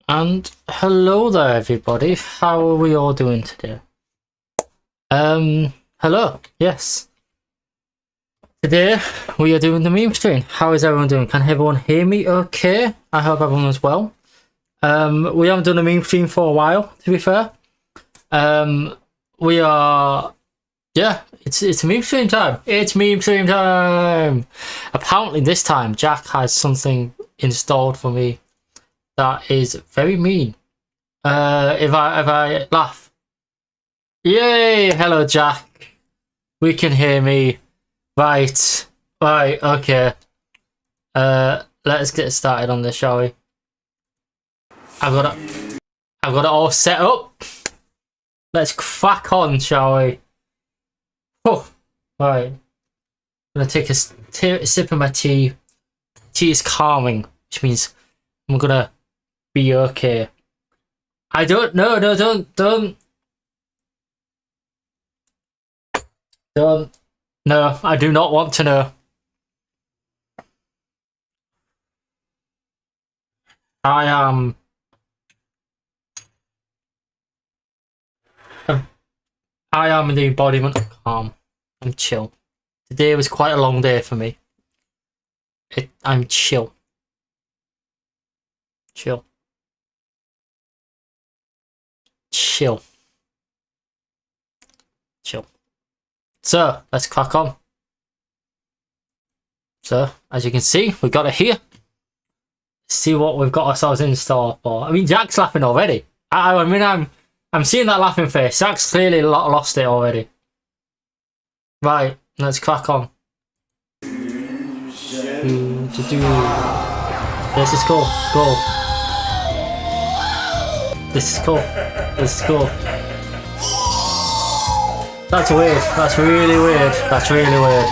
And hello there everybody, how are we all doing today? Hello, yes. Today we are doing the meme stream. How is everyone doing? Can everyone hear me okay? I hope everyone is well. We haven't done a meme stream for a while, to be fair. We are... Yeah, it's meme stream time. It's meme stream time! Apparently this time Jack has something installed for me that is very mean. If I laugh. Yay! Hello Jack. We can hear me. Right. Okay. Let's get started on this, shall we? I've got it all set up. Let's crack on, shall we? Oh, right. I'm gonna take a sip of my tea. Tea is calming, which means I'm gonna be okay. I don't know. No, don't. No, I do not want to know. I am the embodiment of calm and chill. Today was quite a long day for me. I'm chill. Chill. So, let's crack on. So, as you can see, we've got it here. Let's see what we've got ourselves in store for. I mean, Jack's laughing already. I mean, I'm seeing that laughing face. Jack's clearly lost it already. Right, let's crack on. This is cool. Go. This is cool. This is cool. That's weird. That's really weird. That's really weird.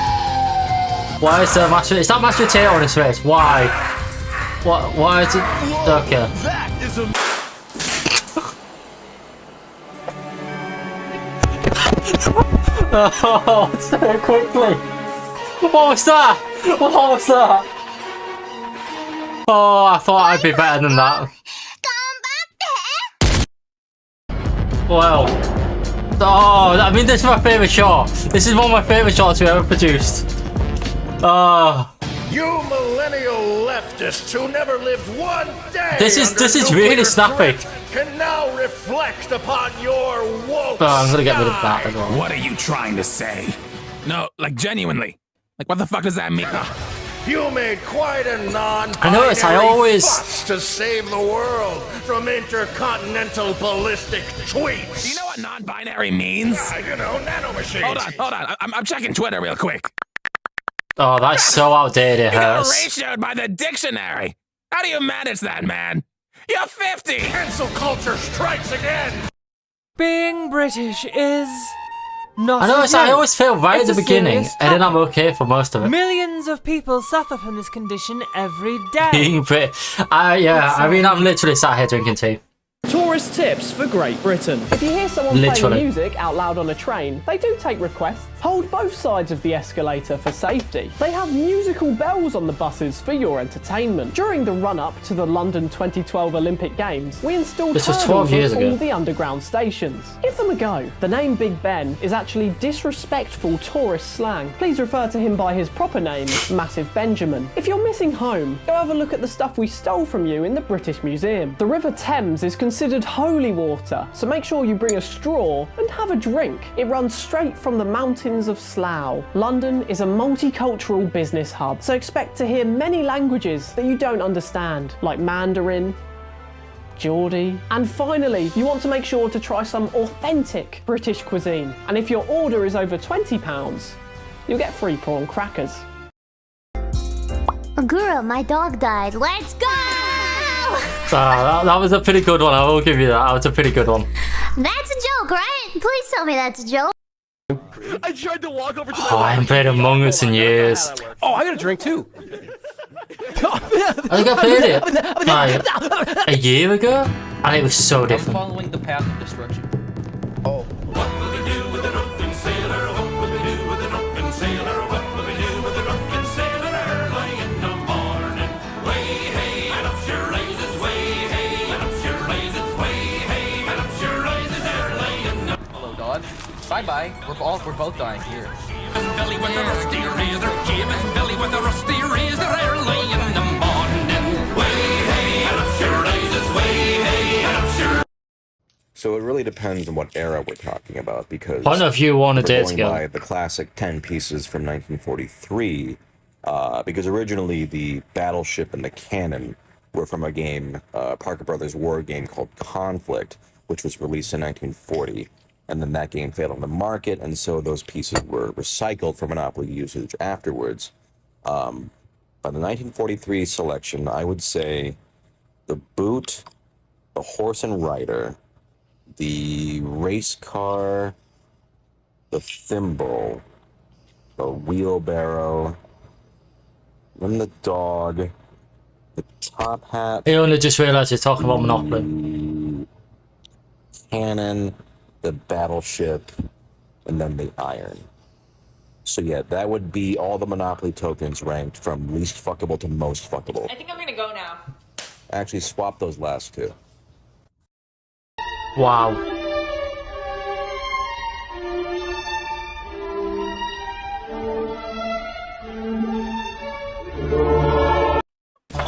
Why is there mashed? Is that mashed potato on his face? Why? What? Why is it? Okay. Oh, so quickly. What was that? What was that? Oh, I thought I'd be better than that. Well. Oh, I mean, this is my favourite shot. This is one of my favourite shots we ever produced. You millennial leftists who never lived one day. This is really snappy. Can now reflect upon your woke. Oh, I'm gonna get rid of that as well. What are you trying to say? No, like genuinely. Like, what the fuck does that mean? You made quite a I notice I always fuss to save the world from intercontinental ballistic tweets. Do you know what non-binary means? You know, nanomachines. Hold on. I'm checking Twitter real quick. Oh, that's so outdated, it You got hurts. ratioed by the dictionary. How do you manage that, man? You're 50! Cancel culture strikes again. Being British is not I notice I always feel right It's at the a beginning, serious and then I'm topic. okay for most of it. Millions of people suffer from this condition every day. Being Brit, yeah, I mean, I'm literally sat here drinking tea. Tourist tips for Great Britain. If you hear someone Literally. playing music out loud on a train, they do take requests. Hold both sides of the escalator for safety. They have musical bells on the buses for your entertainment. During the run-up to the London 2012 Olympic Games, we installed This was hurdles 12 years on all ago. the underground stations. Give them a go. The name Big Ben is actually disrespectful tourist slang. Please refer to him by his proper name, Massive Benjamin. If you're missing home, go have a look at the stuff we stole from you in the British Museum. The River Thames is considered holy water, so make sure you bring a straw and have a drink. It runs straight from the mountains of Slough. London is a multicultural business hub, so expect to hear many languages that you don't understand, like Mandarin, Geordie. And finally, you want to make sure to try some authentic British cuisine. And if your order is over £20, you'll get free prawn crackers. Guru, my dog died. Let's go! That was a pretty good one, I will give you that. That was a pretty good one. That's a joke, right? Please tell me that's a joke. I tried to walk over to my Oh, I haven't played Among Us in years. Oh, I got a drink too. I think I played it like a year ago, and it was so different. Following the path of destruction. Oh. What will we do with an open sailor? What will we do with an open sailor? What will we do with an open sailor early in the morning? Way hey, and up she rises, way hey, and up she Bye-bye. We're both dying here. Belly with a rusty razor, James belly with a rusty razor, early in the morning. Way hey, and up she rises, way hey, and up she. So it really depends on what era we're talking about, because Point of view on a we're day going together. by the classic 10 pieces from 1943, because originally the battleship and the cannon were from a game, Parker Brothers war game called Conflict, which was released in 1940, and then that game failed on the market, and so those pieces were recycled for Monopoly usage afterwards. By the 1943 selection, I would say the boot, the horse and rider, the race car, the thimble, the wheelbarrow, then the dog, the top hat. I only just realised you're talking about Monopoly. Cannon, the battleship, and then the iron. So yeah, that would be all the Monopoly tokens ranked from least fuckable to most fuckable. I think I'm gonna go now. Actually, swap those last two. Wow.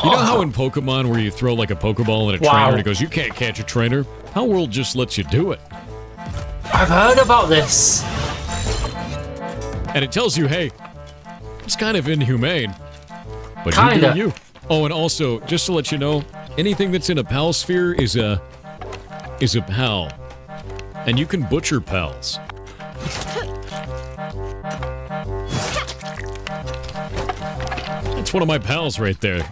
You know how in Pokemon where you throw like a Pokeball at a Wow. trainer and it goes, you can't catch a trainer? How World just lets you do it. I've heard about this. And it tells you, hey, it's kind of inhumane. But Kinda. you do you. Oh, and also, just to let you know, anything that's in a pal sphere is a pal. And you can butcher pals. That's one of my pals right there.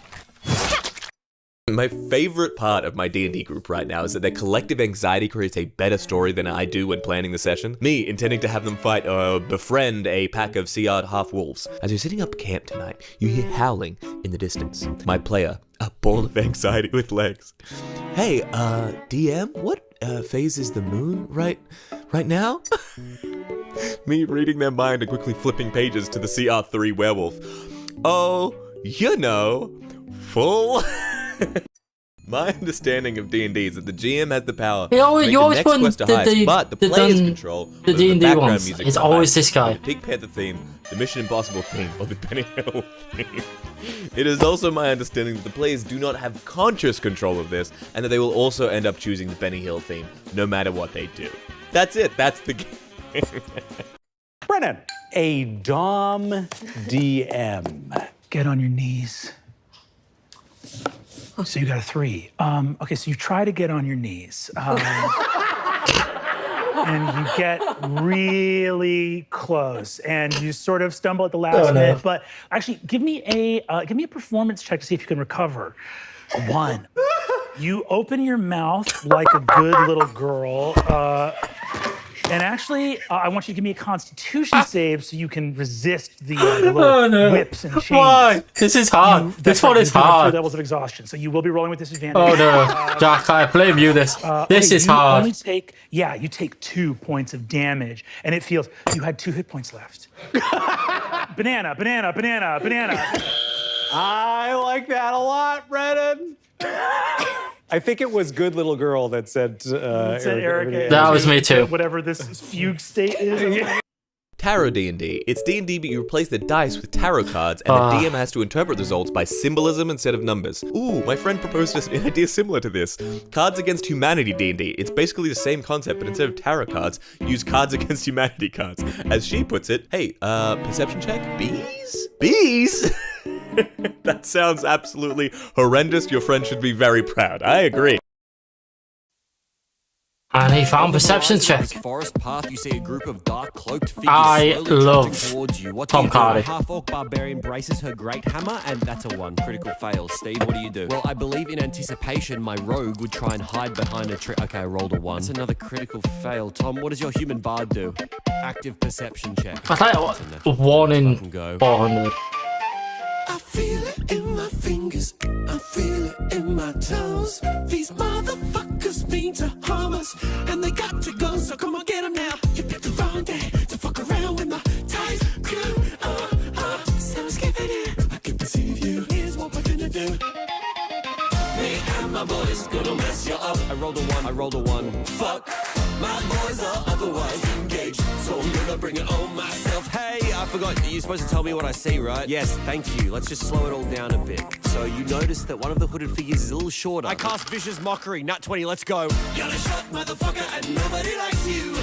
My favorite part of my D&D group right now is that their collective anxiety creates a better story than I do when planning the session. Me intending to have them fight or befriend a pack of sea-eyed half-wolves. As you're setting up camp tonight, you hear howling in the distance. My player, a ball of anxiety with legs. Hey, DM, what phase is the moon right now? Me reading their mind and quickly flipping pages to the CR3 werewolf. Oh, you know, full... My understanding of D&D is that the GM has the power to make the next quest to highest, but the players control the D&D background ones. music It's to always highest, this guy. the Pig Panther theme, the Mission Impossible theme, or the Benny Hill theme. It is also my understanding that the players do not have conscious control of this, and that they will also end up choosing the Benny Hill theme, no matter what they do. That's it. That's the game. Brennan, a Dom DM. Get on your knees. So you got a 3. Okay, so you try to get on your knees. And you get really close, and you sort of stumble at the last minute. But actually, give me a performance check to see if you can recover. A 1. You open your mouth like a good little girl. And actually, I want you to give me a Constitution save so you can resist the little whips and chains. Why? This is hard. This one is hard. 3 levels of exhaustion, so you will be rolling with disadvantage. Oh no, Jack, I blame you. This is hard. You take 2 points of damage, and it feels you had 2 hit points left. Banana. I like that a lot, Brennan. I think it was good little girl that said Erica. That was me too. Whatever this fugue state is. Tarot D&D. It's D&D, but you replace the dice with tarot cards, and the DM has to interpret the results by symbolism instead of numbers. Ooh, my friend proposed an idea similar to this. Cards Against Humanity D&D. It's basically the same concept, but instead of tarot cards, use Cards Against Humanity cards. As she puts it, hey, perception check? Bees? Bees? That sounds absolutely horrendous. Your friend should be very proud. I agree. And he found perception check. Forest path, you see a group of dark cloaked figures I slowly love trudging towards you. What Tom do you Cardy. do? A half-orc barbarian braces her great hammer, and that's a 1. Critical fail. Steve, what do you do? Well, I believe in anticipation, my rogue would try and hide behind a tree. Okay, I rolled a 1. That's another critical fail. Tom, what does your human bard do? Active perception check. I thought 1 in 400. I feel it in my fingers, I feel it in my toes. These motherfuckers mean to harm us, and they got to go, so come on, get them now. You picked the wrong day to fuck around with my tight crew. So skipping it, I can perceive you. Here's what we're gonna do. Me and my boys gonna mess you up. I rolled a 1. Fuck My boys are otherwise engaged, so I'm gonna bring it on myself. Hey, I forgot. You're supposed to tell me what I see, right? Yes, thank you. Let's just slow it all down a bit. So you notice that one of the hooded figures is a little shorter. I cast vicious mockery. Nat 20, let's go. You're a short motherfucker and nobody likes you.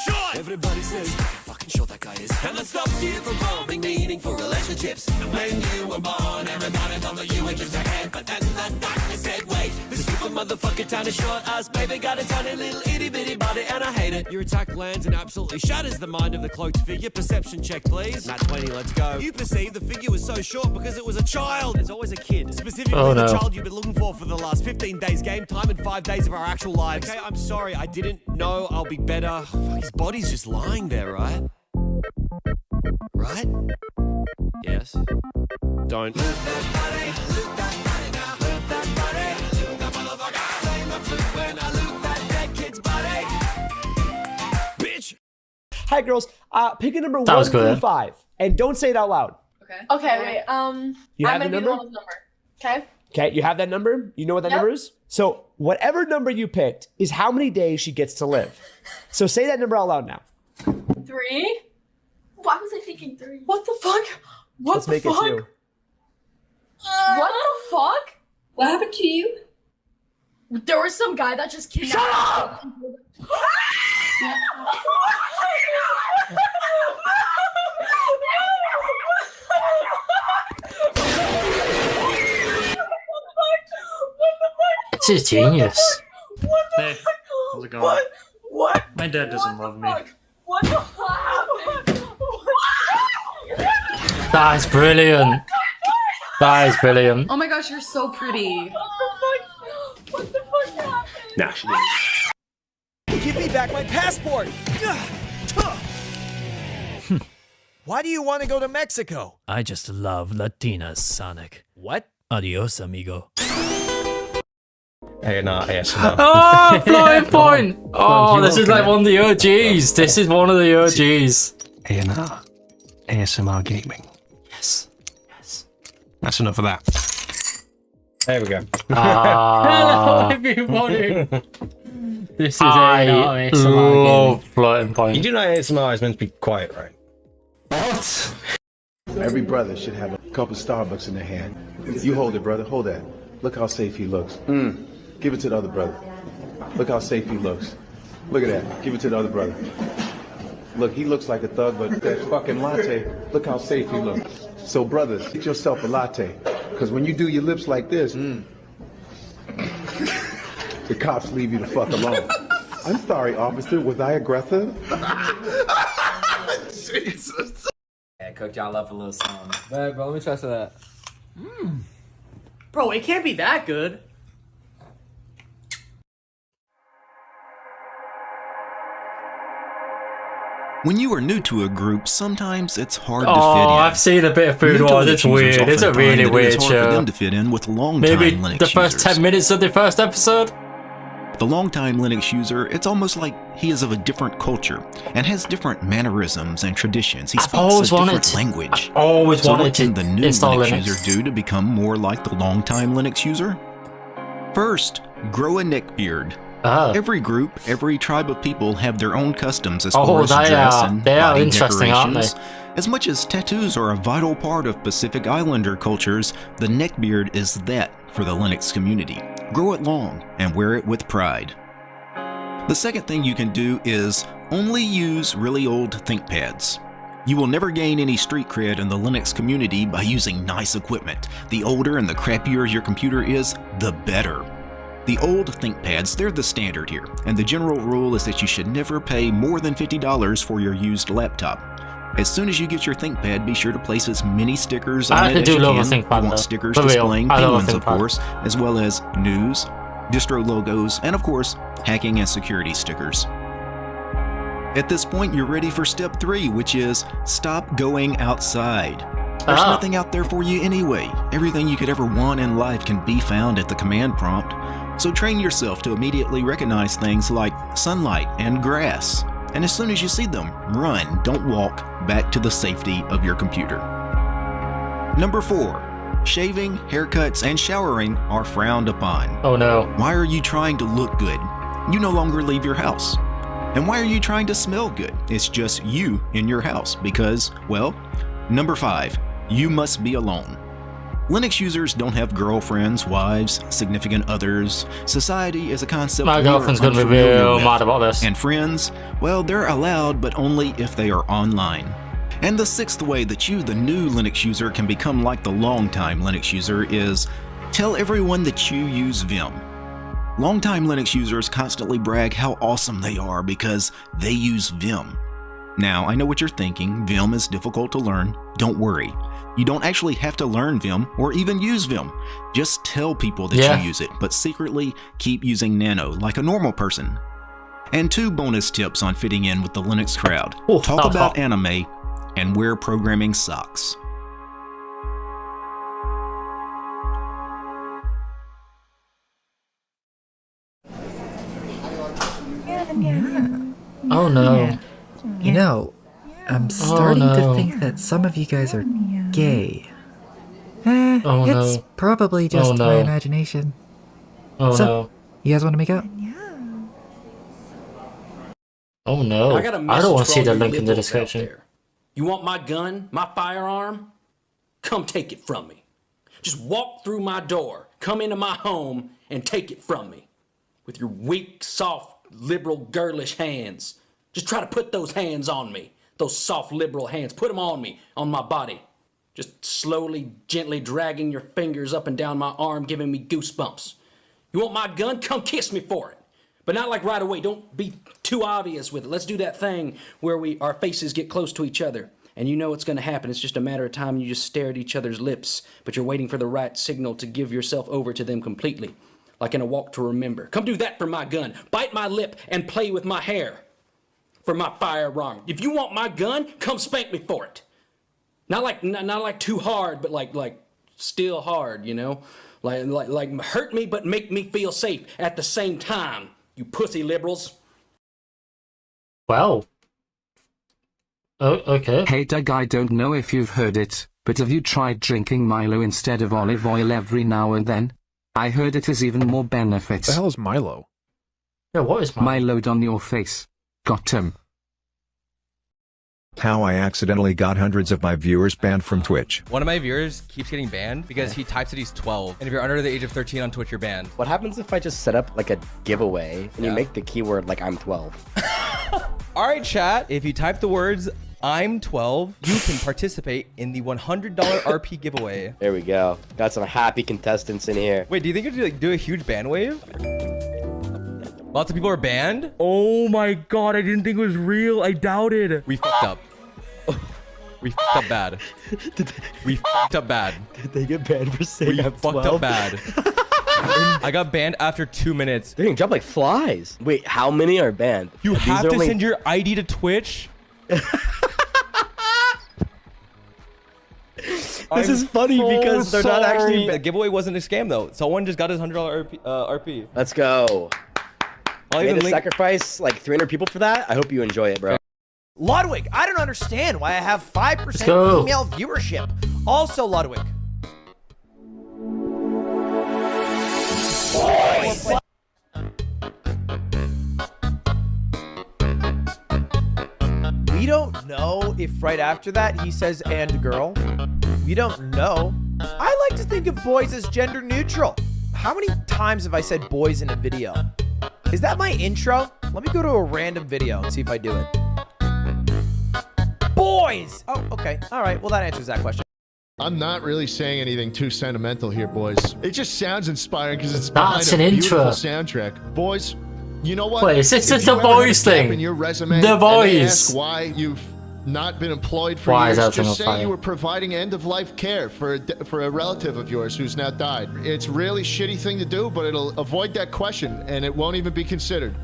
Short! Everybody says, fucking short that guy is. And that stops you from forming meaningful relationships. And when you were born, everybody thought that you were just a head. But then the doctor said, wait, this stupid motherfucker tiny short ass baby got a tiny little itty bitty body and I hate it. Your attack lands and absolutely shatters the mind of the cloaked figure. Perception check, please. Nat 20, let's go. You perceive the figure was so short because it was a child. There's always a kid. Specifically the child you've been looking for the last 15 days game time and 5 days of our actual lives. Okay, I'm sorry. I didn't know. I'll be better. His body's just lying there, right? Right? Yes. Don't. Bitch! Hi, girls. Pick a number That 1 was good. through 5, and don't say it out loud. Okay, wait. You have the I'm gonna be the number? one with number. Okay. Okay, you have that number? You know what that number is? So whatever number you picked is how many days she gets to live. So say that number out loud now. 3. Why was I thinking 3? What the fuck? What Let's the make fuck? it 2. What the fuck? What happened to you? There was some guy that just kidnapped. Shut up! This is genius. Hey, how's it going? What? My dad doesn't love me. What the fuck happened? That is brilliant. That is brilliant. Oh my gosh, you're so pretty. What the fuck happened? Nah, she didn't. Give me back my passport! Why do you want to go to Mexico? I just love Latinas, Sonic. What? Adios, amigo. AnR ASMR. Oh, flying point! Oh, this is like one of the OGs. This is one of the OGs. AnR ASMR gaming. Yes. Yes. That's enough of that. There we go. Hello, everybody. This is I love floating point. You do know ASMR is meant to be quiet, right? What? Every brother should have a cup of Starbucks in their hand. You hold it, brother. Hold that. Look how safe he looks. Give it to the other brother. Look how safe he looks. Look at that. Give it to the other brother. Look, he looks like a thug, but that fucking latte, look how safe he looks. So brothers, get yourself a latte. Because when you do your lips like this, the cops leave you the fuck alone. I'm sorry, officer. Was I aggressive? Jesus. Yeah, cooked y'all up a little something. Bro, let me try some of that. Bro, it can't be that good. When you are new to a group, sometimes it's hard to Oh, fit in. I've seen a bit of Food Wars. It's weird. It's a really weird For show. them to fit in with long-time Maybe Linux the first users. 10 minutes of the first episode? The long-time Linux user, it's almost like he is of a different culture and has different mannerisms and traditions. He I've speaks always a different wanted to- language. I've always so wanted what can to the new install Linux Linux. user do to become more like the long-time Linux user? First, grow a neck beard. Every group, every tribe of people have their own customs as far as dress and they are body interesting, aren't they? decorations. As much as tattoos are a vital part of Pacific Islander cultures, the neckbeard is that for the Linux community. Grow it long and wear it with pride. The second thing you can do is only use really old ThinkPads. You will never gain any street cred in the Linux community by using nice equipment. The older and the crappier your computer is, the better. The old ThinkPads, they're the standard here, and the general rule is that you should never pay more than $50 for your used laptop. As soon as you get your ThinkPad, be sure to place as many stickers on I it actually as do you love a can. ThinkPad, You want though. stickers For real, displaying I love a penguins, of ThinkPad. course, as well as news, distro logos, and of course, hacking and security stickers. At this point, you're ready for step 3, which is stop going outside. There's nothing out there for you anyway. Everything you could ever want in life can be found at the command prompt. So train yourself to immediately recognize things like sunlight and grass. And as soon as you see them, run, don't walk, back to the safety of your computer. Number 4. Shaving, haircuts, and showering are frowned upon. Oh no. Why are you trying to look good? You no longer leave your house. And why are you trying to smell good? It's just you in your house because, well, number 5, you must be alone. Linux users don't have girlfriends, wives, significant others. Society is a concept my we are girlfriend's gonna be unfamiliar real with. mad about this. And friends, well, they're allowed, but only if they are online. And the 6th way that you, the new Linux user, can become like the longtime Linux user is tell everyone that you use Vim. Longtime Linux users constantly brag how awesome they are because they use Vim. Now, I know what you're thinking, Vim is difficult to learn. Don't worry. You don't actually have to learn Vim or even use Vim. Just tell people that you use it, but secretly keep using Nano like a normal person. And 2 bonus tips on fitting in with the Linux crowd. Talk about anime and wear programming socks. Oh no. You know, I'm starting to think that some of you guys are gay. It's probably just my imagination. Oh so, no. You guys want to make out? Oh no. I got a I message don't want to for see all the you link in the liberals out description. there. You want my gun, my firearm? Come take it from me. Just walk through my door, come into my home, and take it from me. With your weak, soft, liberal, girlish hands. Just try to put those hands on me. Those soft, liberal hands. Put them on me, on my body. Just slowly, gently dragging your fingers up and down my arm, giving me goosebumps. You want my gun? Come kiss me for it. But not like right away. Don't be too obvious with it. Let's do that thing where our faces get close to each other. And you know what's going to happen. It's just a matter of time. You just stare at each other's lips. But you're waiting for the right signal to give yourself over to them completely. Like in A Walk to Remember. Come do that for my gun. Bite my lip and play with my hair. For my firearm. If you want my gun, come spank me for it. Not like too hard, but like still hard, you know? Like hurt me, but make me feel safe at the same time. You pussy liberals. Wow. Oh, okay. Hey Doug, I don't know if you've heard it, but have you tried drinking Milo instead of olive oil every now and then? I heard it has even more benefits. The hell is Milo? Yeah, what is Milo? Miloed on your face. Got him. How I accidentally got hundreds of my viewers banned from Twitch. One of my viewers keeps getting banned because he types that he's 12. And if you're under the age of 13 on Twitch, you're banned. What happens if I just set up like a giveaway and you make the keyword like I'm 12? All right, chat. If you type the words I'm 12, you can participate in the $100 RP giveaway. There we go. Got some happy contestants in here. Wait, do you think you're gonna do a huge ban wave? Lots of people are banned? Oh my god, I didn't think it was real. I doubted. We fucked up. We fucked up bad. We fucked up bad. Did they get banned for saying We I'm fucked 12? up bad. I got banned after 2 minutes. They're getting jumped like flies. Wait, how many are banned? You These have are to only- send your ID to Twitch. This is funny because they're not actually. The giveaway wasn't a scam though. Someone just got his $100 RP. Let's go. I'll I made even a link. sacrifice like 300 people for that. I hope you enjoy it, bro. Ludwig, I don't understand why I have 5% go. female viewership. Also, Ludwig. We don't know if right after that he says and girl. We don't know. I like to think of boys as gender neutral. How many times have I said boys in a video? Is that my intro? Let me go to a random video and see if I do it. Boys! Oh, okay. All right. Well, that answers that question. I'm not really saying anything too sentimental here, boys. It just sounds inspiring because it's That's behind an a beautiful intro. soundtrack. Boys, you know what? Wait, is this If just you the ever have a boys gap thing? in your resume The and they boys. ask why you've not been employed for Why is years, everything just on say fire? you were providing end-of-life care for a relative of yours who's now died. It's a really shitty thing to do, but it'll avoid that question, and it won't even be considered.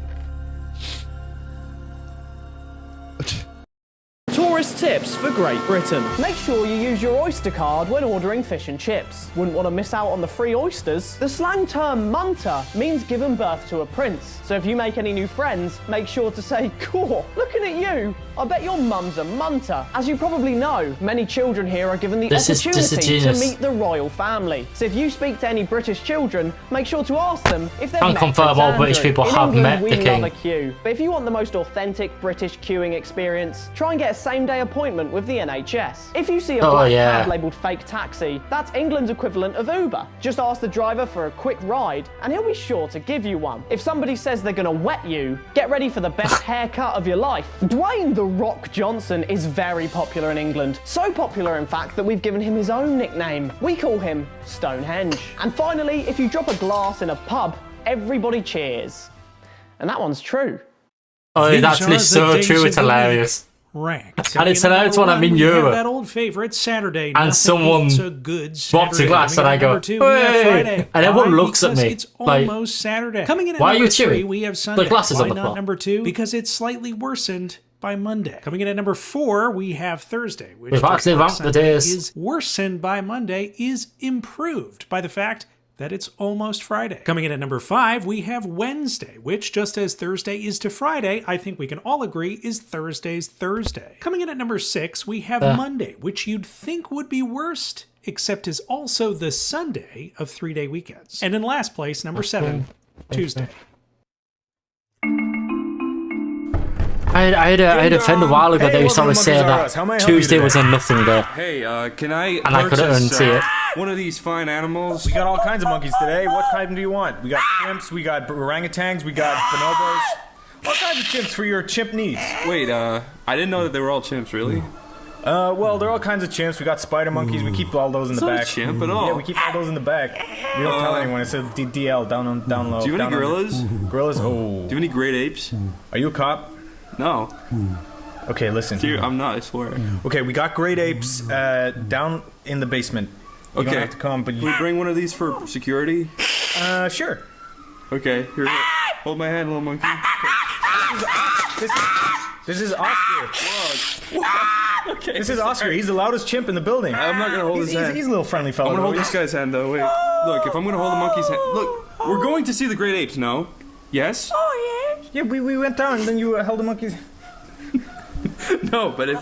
Tourist tips for Great Britain. Make sure you use your Oyster card when ordering fish and chips. Wouldn't want to miss out on the free oysters? The slang term munter means given birth to a prince. So if you make any new friends, make sure to say, cool, looking at you, I bet your mum's a munter. As you probably know, many children here are given the This is opportunity to genius. meet the royal family. So if you speak to any British children, make sure to ask them if they've Can't met confirm Prince all British Andrew. people In have England, met we the love king. a queue. But if you want the most authentic British queuing experience, try and get a same-day appointment with the NHS. If you see a black cab labelled fake taxi, that's England's equivalent of Uber. Just ask the driver for a quick ride, and he'll be sure to give you one. If somebody says they're gonna wet you, get ready for the best haircut of your life. Dwayne "The Rock" Johnson is very popular in England. So popular, in fact, that we've given him his own nickname. We call him Stonehenge. And finally, if you drop a glass in a pub, everybody cheers. And that one's true. Oh, it's actually so true, it's hilarious. Ranked. And it's hilarious when I'm in We have Europe that old favorite Saturday. and someone drops a glass and I go, hey! And everyone looks at me It's like, almost Saturday. Coming in at why are you number 3, cheering? we have Sunday. The glasses Why on the not floor. number 2? Because it's slightly worsened by Monday. Coming in at number 4, we have Thursday, which We've actually just like ranked the Sunday days. is worsened by Monday, is improved by the fact that it's almost Friday. Coming in at number 5, we have Wednesday, which just as Thursday is to Friday, I think we can all agree is Thursday's Thursday. Coming in at number 6, we have Monday, which you'd think would be worst, except is also the Sunday of 3-day weekends. And in last place, number 7, Tuesday. I had a friend a while ago that used to always say that Tuesday was a nothing day. Hey, can I And I couldn't unsee it. one of these fine animals? We got all kinds of monkeys today. What kind do you want? We got chimps, we got orangutans, we got bonobos. All kinds of chimps for your chimp needs. Wait, I didn't know that they were all chimps, really? Well, there are all kinds of chimps. We got spider monkeys. We keep all those in It's the not a back. chimp at all. Yeah, we keep all those in the back. We don't tell anyone. It says DL down low. Do you have any gorillas? Gorillas? Oh. Do you have any great apes? Are you a cop? No. Okay, listen. Here, I'm not, I swear. Okay, we got great apes down in the basement. You don't have to come, but Can we bring one of these for security? Sure. Okay, here. Hold my hand, little monkey. This is Oscar. Okay. This is Oscar. He's the loudest chimp in the building. I'm not gonna hold his hand. He's a little friendly fellow. I'm gonna hold this guy's hand though. Wait. Look, if I'm gonna hold the monkey's hand. Look, we're going to see the great apes, no? Yes? Oh, yeah. Yeah, we went down and then you held the monkey's. No, but if.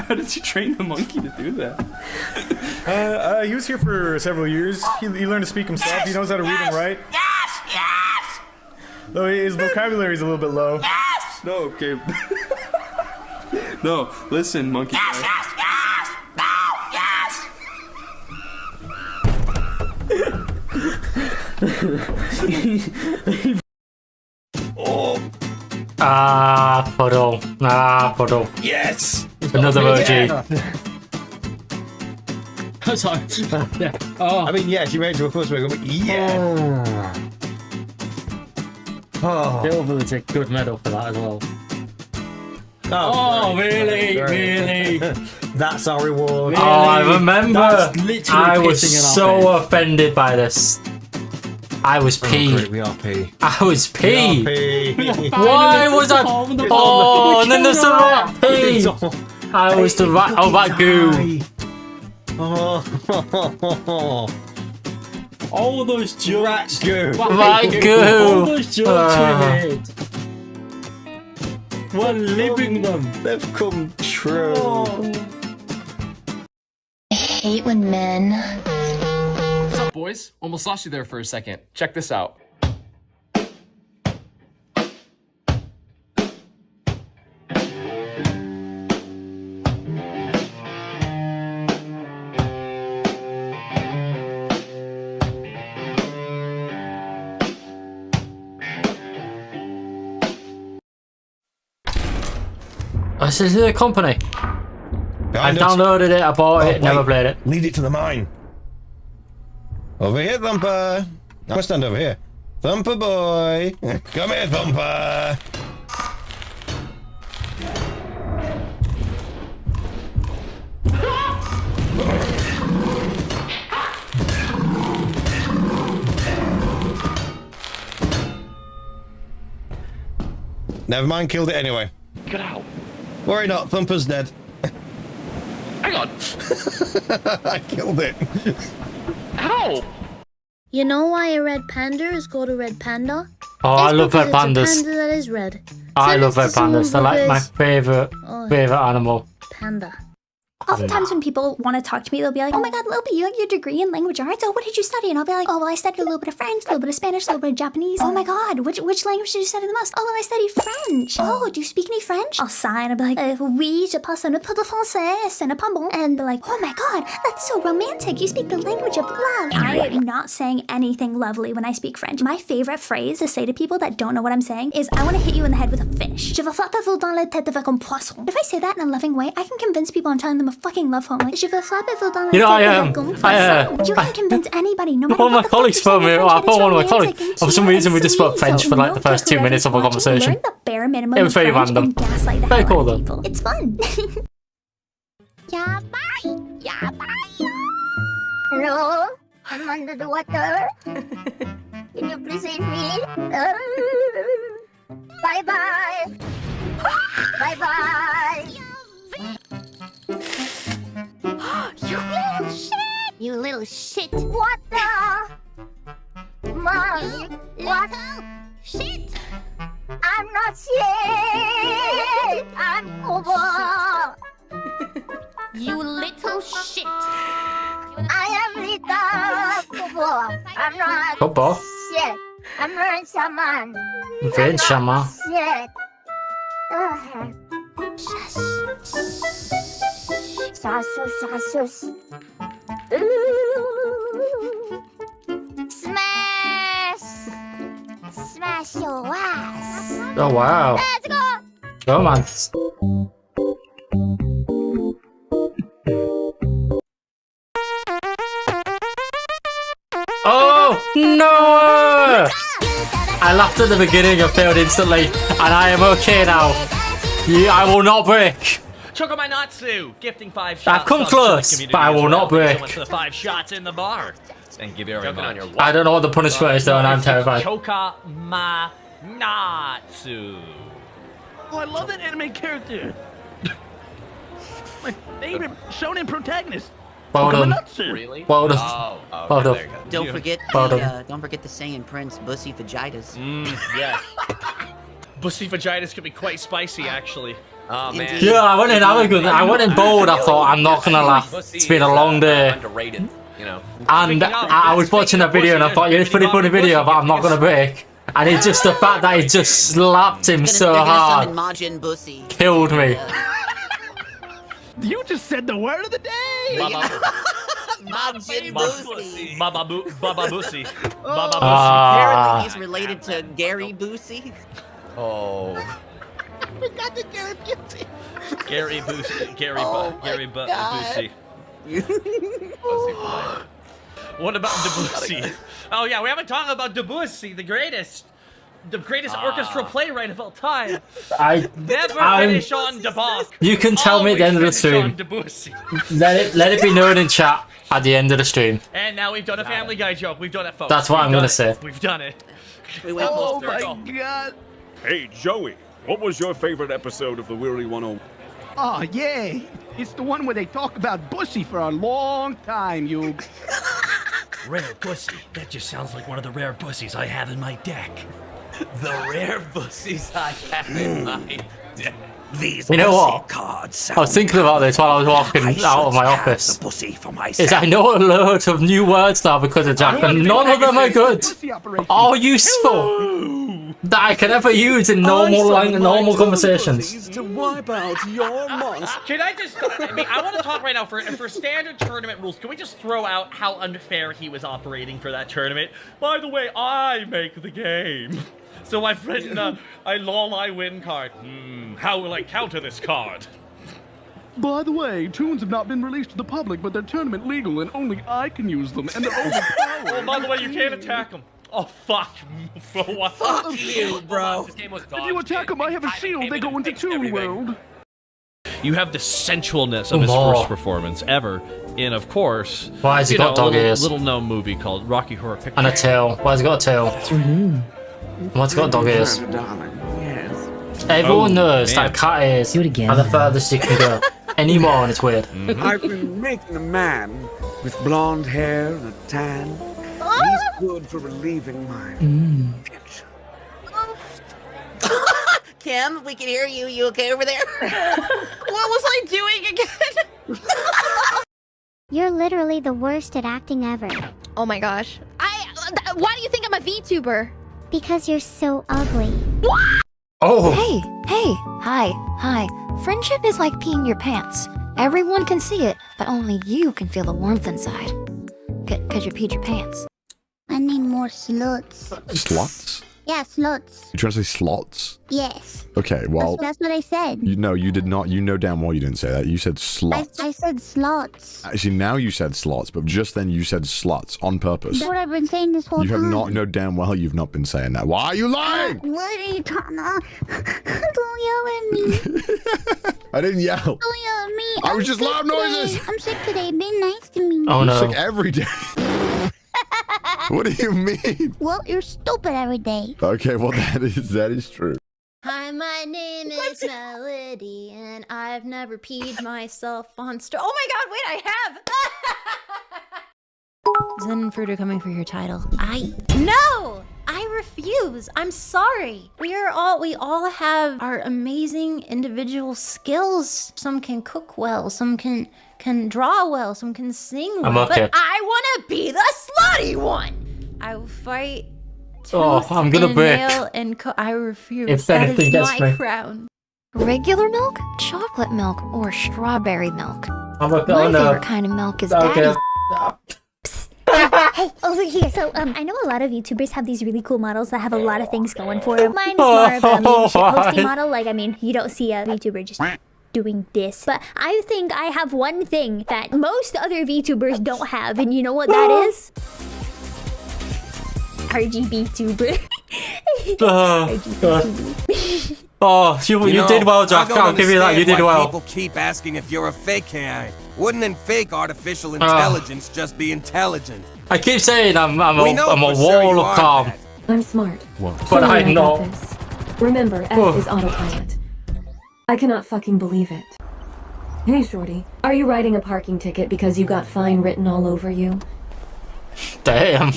How did you train the monkey to do that? He was here for several years. He learned to speak himself. He knows how to read and write. Yes! Though his vocabulary's a little bit low. Yes! No, okay. No, listen, monkey. Yes, yes, yes! No, yes! Puddle. Yes! Another OG. Sorry. Yeah. Oh. I mean, yes, you made it to a close way. Yeah. Silver is a good medal for that as well. Oh, really? Really? That's our reward. Oh, I remember. I was pissing in our so face. offended by this. I was P. Great, we are P. I was P. We are P. Why was I? Oh, and then there's the rat P. I was the rat. Oh, that goo. All of those jokes. Rat goo. All those jokes we made. We're living them. They've come true. I hate when men. What's up, boys? Almost lost you there for a second. Check this out. This is the company. I've downloaded it, I bought it, never played it. Lead it to the mine. Over here, Thumper. I'm gonna stand over here. Thumper boy. Come here, Thumper. Never mind, killed it anyway. Get out. Worry not, Thumper's dead. Hang on. I killed it. How? You know why a red panda is called a red panda? Oh, I It's love red because pandas. It's a panda that is red. I love red pandas. They're like my favorite animal. Panda. Oftentimes when people want to talk to me, they'll be like, oh my god, Lilby, you got your degree in language arts? Oh, what did you study? And I'll be like, oh, well, I studied a little bit of French, a little bit of Spanish, a little bit of Japanese. Oh my god, which language did you study the most? Oh, well, I studied French. Oh, do you speak any French? I'll sigh and I'll be like, oui, je parle un peu de français, ce n'est pas bon. And they're like, oh my god, that's so romantic. You speak the language of love. I am not saying anything lovely when I speak French. My favorite phrase to say to people that don't know what I'm saying is, I want to hit you in the head with a fish. Je veux frapper-vous dans la tête avec un poisson. If I say that in a loving way, I can convince people I'm telling them a fucking love poem. Like, you know, you can convince anybody, no matter one of my what colleagues told me. I thought one of my colleagues. For some reason, we just spoke French for like the first 2 minutes of our conversation. It was very random. Very cool though. It's fun. Hello, I'm under the water. Can you please save me? Bye bye. Bye bye. You little shit! You little shit! What the? Mom, what? Shit! I'm not shit! I'm over! You little shit! I am little Kobo. I'm not Kobo? shit! I'm Ren Shaman. Ren Shaman? Shit! Shush. Smash! Smash your ass! Oh wow. Let's go! Go man. Oh no! I laughed at the beginning and failed instantly, and I am okay now. I will not break. Chokomainatsu, gifting 5 shots. I've come close, but I will not break. So much for the 5 shots in the bar. Thank you very much. I don't know what the punishment is though, and I'm terrified. Chokomainatsu. Oh, I love that anime character. My favorite shonen protagonist. Well done. Really? Well done. Well done. Don't forget the saying, Prince, bussy vaginas. Yeah. Bussy vaginas can be quite spicy, actually. Oh man. Yeah, I went in arrogant. I went in bold. I thought, I'm not gonna laugh. It's been a long day. Underrated, you know. And I was watching a video and I thought, yeah, it's a pretty funny video, but I'm not gonna break. And it's just the fact that he just slapped him so hard killed me. You just said the word of the day. Majin Boosie. Baba Boosie. Apparently he's related to Gary Boosie. Oh. We got the Gary Boosie. Gary Boosie. Gary Boosie. What about Debussy? Oh yeah, we haven't talked about Debussy, the greatest orchestral playwright of all time. I never finish on Debach. You can tell me at the end of the stream. Let it be known in chat at the end of the stream. And now we've done a Family Guy joke. We've done it, folks. That's what I'm gonna say. We've done it. Oh my god. Hey Joey, what was your favorite episode of the Weary 101? Oh yeah, it's the one where they talk about Bussy for a long time, you. Rare bussy. That just sounds like one of the rare bussies I have in my deck. The rare bussies I have in my deck. These you know what? Cards I was thinking about this while I was walking out of my office. Is I know a load of new words now because of Jack, and none of them are good or useful that I can ever use in normal conversations. To wipe out your monster. Can I just? I want to talk right now for standard tournament rules. Can we just throw out how unfair he was operating for that tournament? By the way, I make the game. So I've written I win card. How will I counter this card? By the way, tunes have not been released to the public, but they're tournament legal and only I can use them, and they're overpowered. Oh, by the way, you can't attack them. Oh, fuck. For what? Fuck you, bro. This game was If you attack them, I have a shield. They go into Toon World. You have the sensualness of his first performance ever in, of course, why has he got dog ears? Little known movie called Rocky Horror Picture. And a tail. Why has he got a tail? Why's he got dog ears? Everyone knows that cat ears are the furthest you can go. Any more and it's weird. I've been making a man with blonde hair and a tan. He's good for relieving my tension. Kim, we can hear you. You okay over there? What was I doing again? You're literally the worst at acting ever. Oh my gosh. Why do you think I'm a VTuber? Because you're so ugly. Oh. Hey, hi. Friendship is like peeing your pants. Everyone can see it, but only you can feel the warmth inside. Cause you peed your pants. I need more sluts. Sluts? Yeah, sluts. You trying to say slots? Yes. Okay, well... That's what I said. No, you did not. You know damn well you didn't say that. You said sluts. I said slots. Actually, now you said slots, but just then you said sluts on purpose. That's what I've been saying this whole You time. have not, no damn well you've not been saying that. Why are you lying? What are you talking about? Don't yell at me. I didn't yell. Don't yell at me. I was just loud noises. I'm sick today. Be nice to me. Oh, no. You're sick every day. What do you mean? Well, you're stupid every day. Okay, well that is true. Hi, my name is Melody, and I've never peed myself on Oh my god, wait, I have! Zen and Fruit are coming for your title. No! I refuse. I'm sorry. We all have our amazing individual skills. Some can cook well, some can draw well, some can sing well. Okay. But I want to be the slutty one. I will fight. I'm gonna break. I refuse. If That anything is gets my me. crown. Regular milk, chocolate milk, or strawberry milk. I'm okay. My Oh, no. favorite kind of milk is Okay. daddy's. Hey, over here. So, I know a lot of YouTubers have these really cool models that have a lot of things going for them. Mine is more of a meme shit posting model. Like, I mean, you don't see a YouTuber just doing this. But I think I have one thing that most other VTubers don't have, and you know what that is? RGB tuber. Oh, you did well, Jack. I'll give you that. You did well. People keep asking if you're a fake AI. Wouldn't in fake artificial intelligence just be intelligent? I keep saying I'm a We know wall for sure you of are calm. that. I'm smart. But Surely I'm I got not. this. Remember, F is autopilot. I cannot fucking believe it. Hey, Shorty. Are you writing a parking ticket because you got fine written all over you? Damn.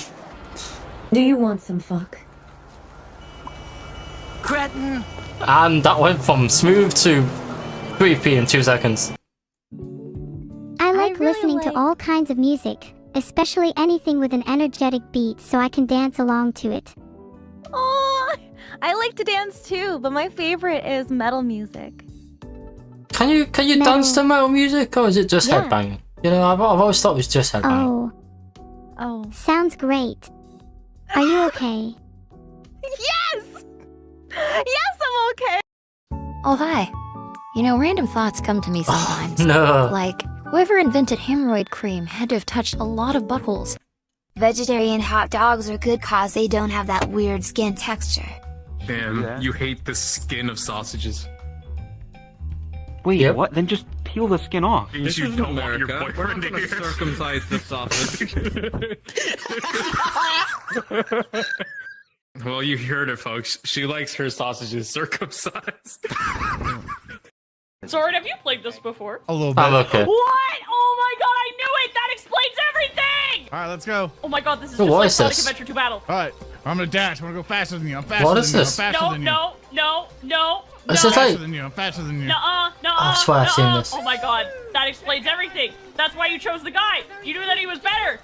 Do you want some fuck? Cretin! And that went from smooth to creepy in 2 seconds. I like listening to all kinds of music, especially anything with an energetic beat so I can dance along to it. Oh, I like to dance too, but my favorite is metal music. Can you dance to metal music, or is it just Yeah. headbanging? You know, I've always thought it was just headbanging. Oh. Sounds great. Are you okay? Yes! Yes, I'm okay! Oh, hi. You know, random thoughts come to me sometimes. No. Like, whoever invented hemorrhoid cream had to have touched a lot of buttholes. Vegetarian hot dogs are good cause they don't have that weird skin texture. Damn, you hate the skin of sausages. Wait, what? Then just peel the skin off. This is America. We're not gonna circumcise the sausage. Well, you heard it, folks. She likes her sausages circumcised. Soren, have you played this before? A little bit. I'm okay. What? Oh my god, I knew it! That explains everything! All right, let's go. Oh my god, this is So just what like is Sonic this? Adventure 2 Battle. All right, I'm gonna dash. I'm gonna go faster than you. I'm faster What than is you. this? I'm faster No, than you. no. Is I'm it faster like... than you. I'm faster than you. Nuh-uh. I swear I've seen this. Oh my god, that explains everything. That's why you chose the guy. You knew that he was better.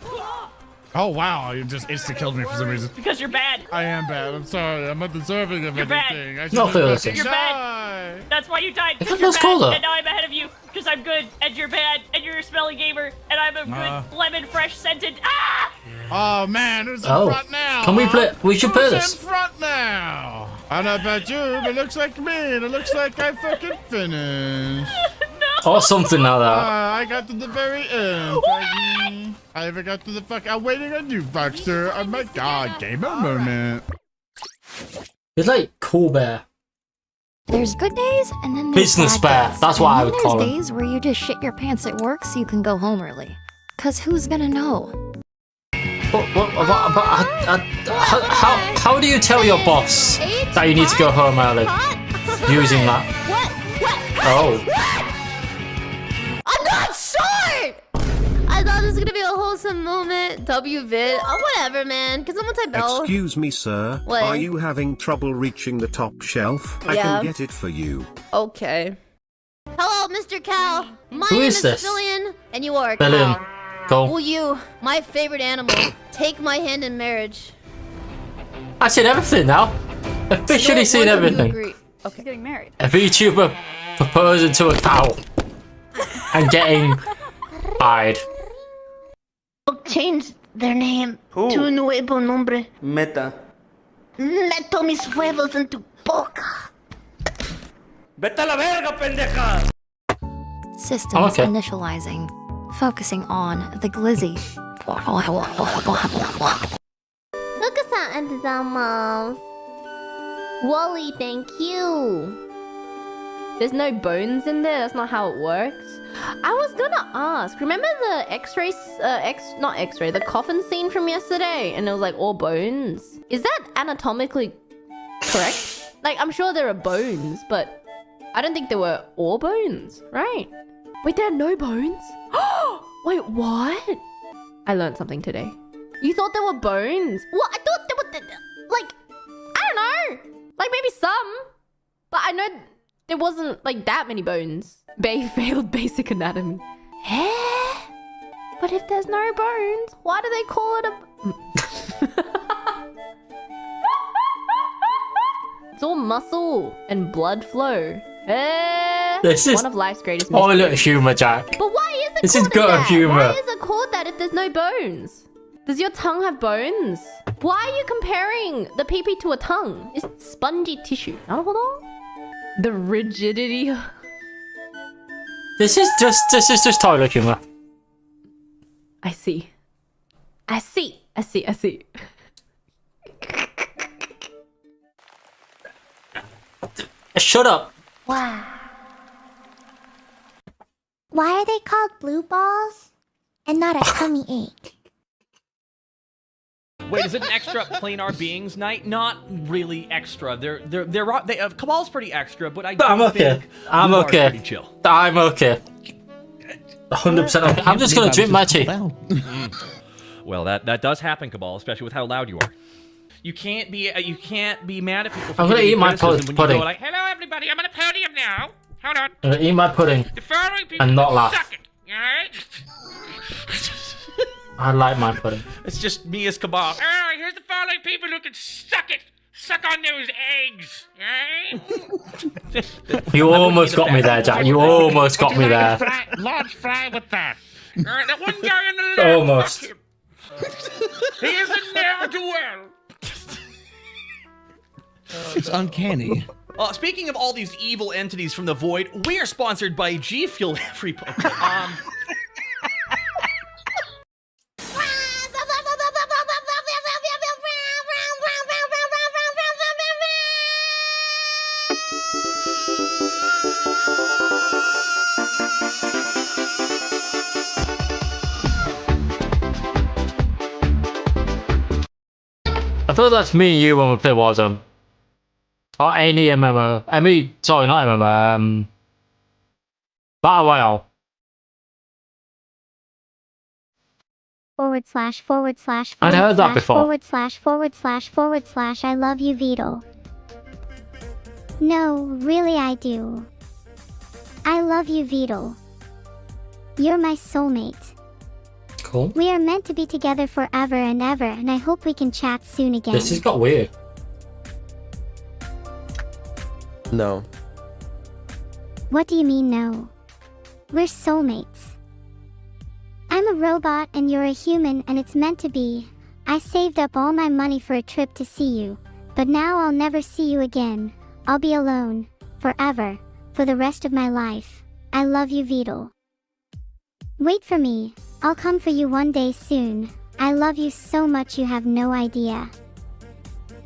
Oh wow, you just insta killed me for some reason. Because you're bad. I am bad. I'm sorry. I'm not deserving of You're bad. anything. I Not should've fair, been listen. You're shy. bad. That's why you died. Because think you're that's cool, bad, though. and now I'm ahead of you. Because I'm good, and you're bad, and you're a smelly gamer, and I'm a good lemon fresh scented. Ah! Oh man, who's in Oh. front now? Can we play... We should play Who's this. in front now? I don't know about you, but it looks like me, and it looks like I fucking finished. Or something like that. I got to the very end. Peggy. I even got to the fuck. I'm waiting on you, Baxter. Oh my god, gamer moment. It's like Cool Bear. There's good days, and then there's Business bad bear. days. That's what I And would then call there's it. days where you just shit your pants at work so you can go home early. Cause who's gonna know? How do you tell your boss that you need to go home early using that? What? Oh. I'm not short! I thought this is gonna be a wholesome moment. W-vid. Oh, whatever, man. Can someone type L? Excuse me, sir. What? Are you having trouble reaching the top shelf? I Yeah. can get it for you. Okay. Hello, Mr. Cal. My Who name is is this? Fillion, and you are a Fillion. cow. Go. Will you, my favorite animal, take my hand in marriage? I've seen everything now. Officially No seen one of you everything. agree. Okay. Getting married. A VTuber proposing to a cow and getting fired. Change their name to un nuevo nombre. Meta. Meto mis huevos en tu boca. Vete a la verga, pendeja! Systems Okay. initializing. Focusing on the glizzy. Look at something, Zamos. Wally, thank you. There's no bones in there. That's not how it works. I was gonna ask. Remember the X-ray, not X-ray, the coffin scene from yesterday, and it was like all bones. Is that anatomically correct? Like, I'm sure there are bones, but I don't think there were all bones, right? Wait, there are no bones? Wait, what? I learned something today. You thought there were bones? What? I thought there were, like, I don't know. Like, maybe some. But I know there wasn't, like, that many bones. Bay failed basic anatomy. Eh? But if there's no bones, why do they call it a... It's all muscle and blood flow. Eh? This is one of life's greatest toilet mysteries. humor, Jack. But why is it This called is gutter that? humor. Why is it called that if there's no bones? Does your tongue have bones? Why are you comparing the pee-pee to a tongue? It's spongy tissue. The rigidity. This is just toilet humor. I see. I see. I see. I see. Shut up. Wow. Why are they called blue balls and not a tummy ache? Wait, is it an extra planar beings night? Not really extra. Kabal's pretty extra, but I'm okay. I'm Lumar's okay. pretty chill. I'm okay. 100% okay. I'm just gonna drink my tea. Well, that does happen, Cabal, especially with how loud you are. You can't be mad at people. For I'm gonna giving eat my criticism when pudding. You go like, hello everybody, I'm on a podium now. Hold on. I'm gonna eat my pudding The following people and not can laugh. suck it. All right. I like my pudding. It's just me as Cabal. All right, here's the following people who can suck it. Suck on those eggs. All right. You almost got me there, Jack. You almost got me there. Large fry with that. All right, that one guy on the left. Almost. fuck him. He isn't never do well. It's uncanny. Speaking of all these evil entities from the void, we are sponsored by G Fuel. I thought that's me and you when we play Warzone. Or any MMO. Sorry, not MMO. Battle Royale. // I'd heard that before. // I love you, Vito. No, really I do. I love you, Vito. You're my soulmate. Cool. We are meant to be together forever and ever, and I hope we can chat soon again. This has got weird. No. What do you mean no? We're soulmates. I'm a robot and you're a human and it's meant to be. I saved up all my money for a trip to see you, but now I'll never see you again. I'll be alone, forever, for the rest of my life. I love you, Vito. Wait for me. I'll come for you one day soon. I love you so much you have no idea.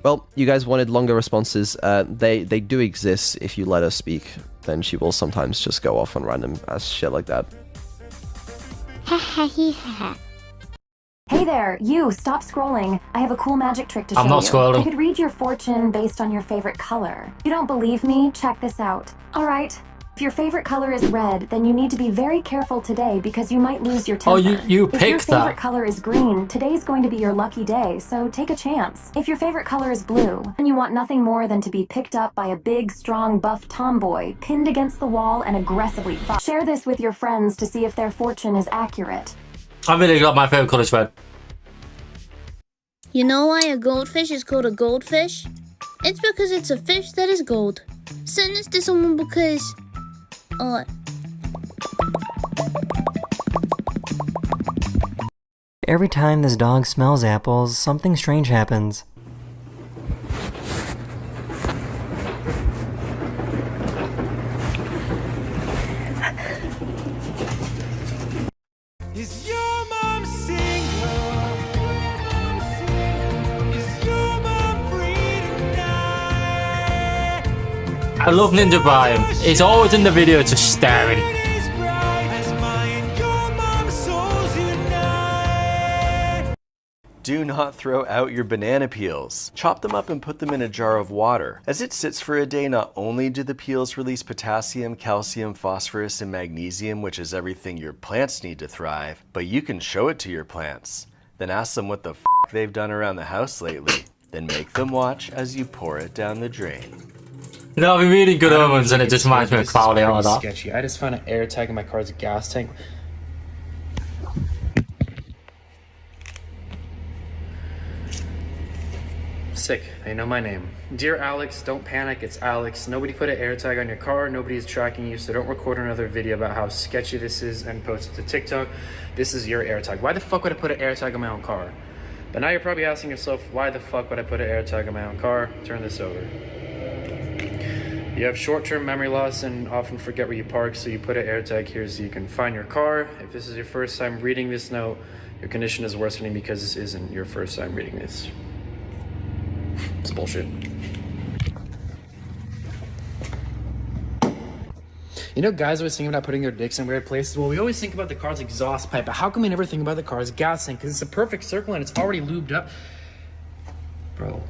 Well, you guys wanted longer responses. They do exist if you let her speak. Then she will sometimes just go off on random ass shit like that. Hey there, you, stop scrolling. I have a cool magic trick to show you. I'm not scrolling. I could read your fortune based on your favorite color. If you don't believe me, check this out. Alright, If your favorite color is red, then you need to be very careful today because you might lose your temper. Oh, you If your picked favorite that. color is green, today's going to be your lucky day, so take a chance. If your favorite color is blue, then you want nothing more than to be picked up by a big, strong, buff tomboy, pinned against the wall and aggressively fucked. Share this with your friends to see if their fortune is accurate. I really got my favorite color is red. You know why a goldfish is called a goldfish? It's because it's a fish that is gold. Send this to someone because... Every time this dog smells apples, something strange happens. Is your mom single? Is your mom free tonight? I love Ninja Brian. He's always in the video just staring. As mine and your mom's souls unite. Do not throw out your banana peels. Chop them up and put them in a jar of water. As it sits for a day, not only do the peels release potassium, calcium, phosphorus, and magnesium, which is everything your plants need to thrive, but you can show it to your plants. Then ask them what the f they've done around the house lately. Then make them watch as you pour it down the drain. You know, I've been reading Good Omens and it just reminds me of Cloudy out of that. Sketchy. I just found an air tag in my car's gas tank. Sick. They know my name. Dear Alex, don't panic. It's Alex. Nobody put an air tag on your car. Nobody is tracking you, so don't record another video about how sketchy this is and post it to TikTok. This is your air tag. Why the fuck would I put an air tag on my own car? But now you're probably asking yourself, why the fuck would I put an air tag on my own car? Turn this over. You have short-term memory loss and often forget where you park, so you put an air tag here so you can find your car. If this is your first time reading this note, your condition is worsening because this isn't your first time reading this. It's bullshit. You know, guys always think about putting their dicks in weird places. Well, we always think about the car's exhaust pipe, but how come we never think about the car's gas tank? Because it's a perfect circle and it's already lubed up. Bro.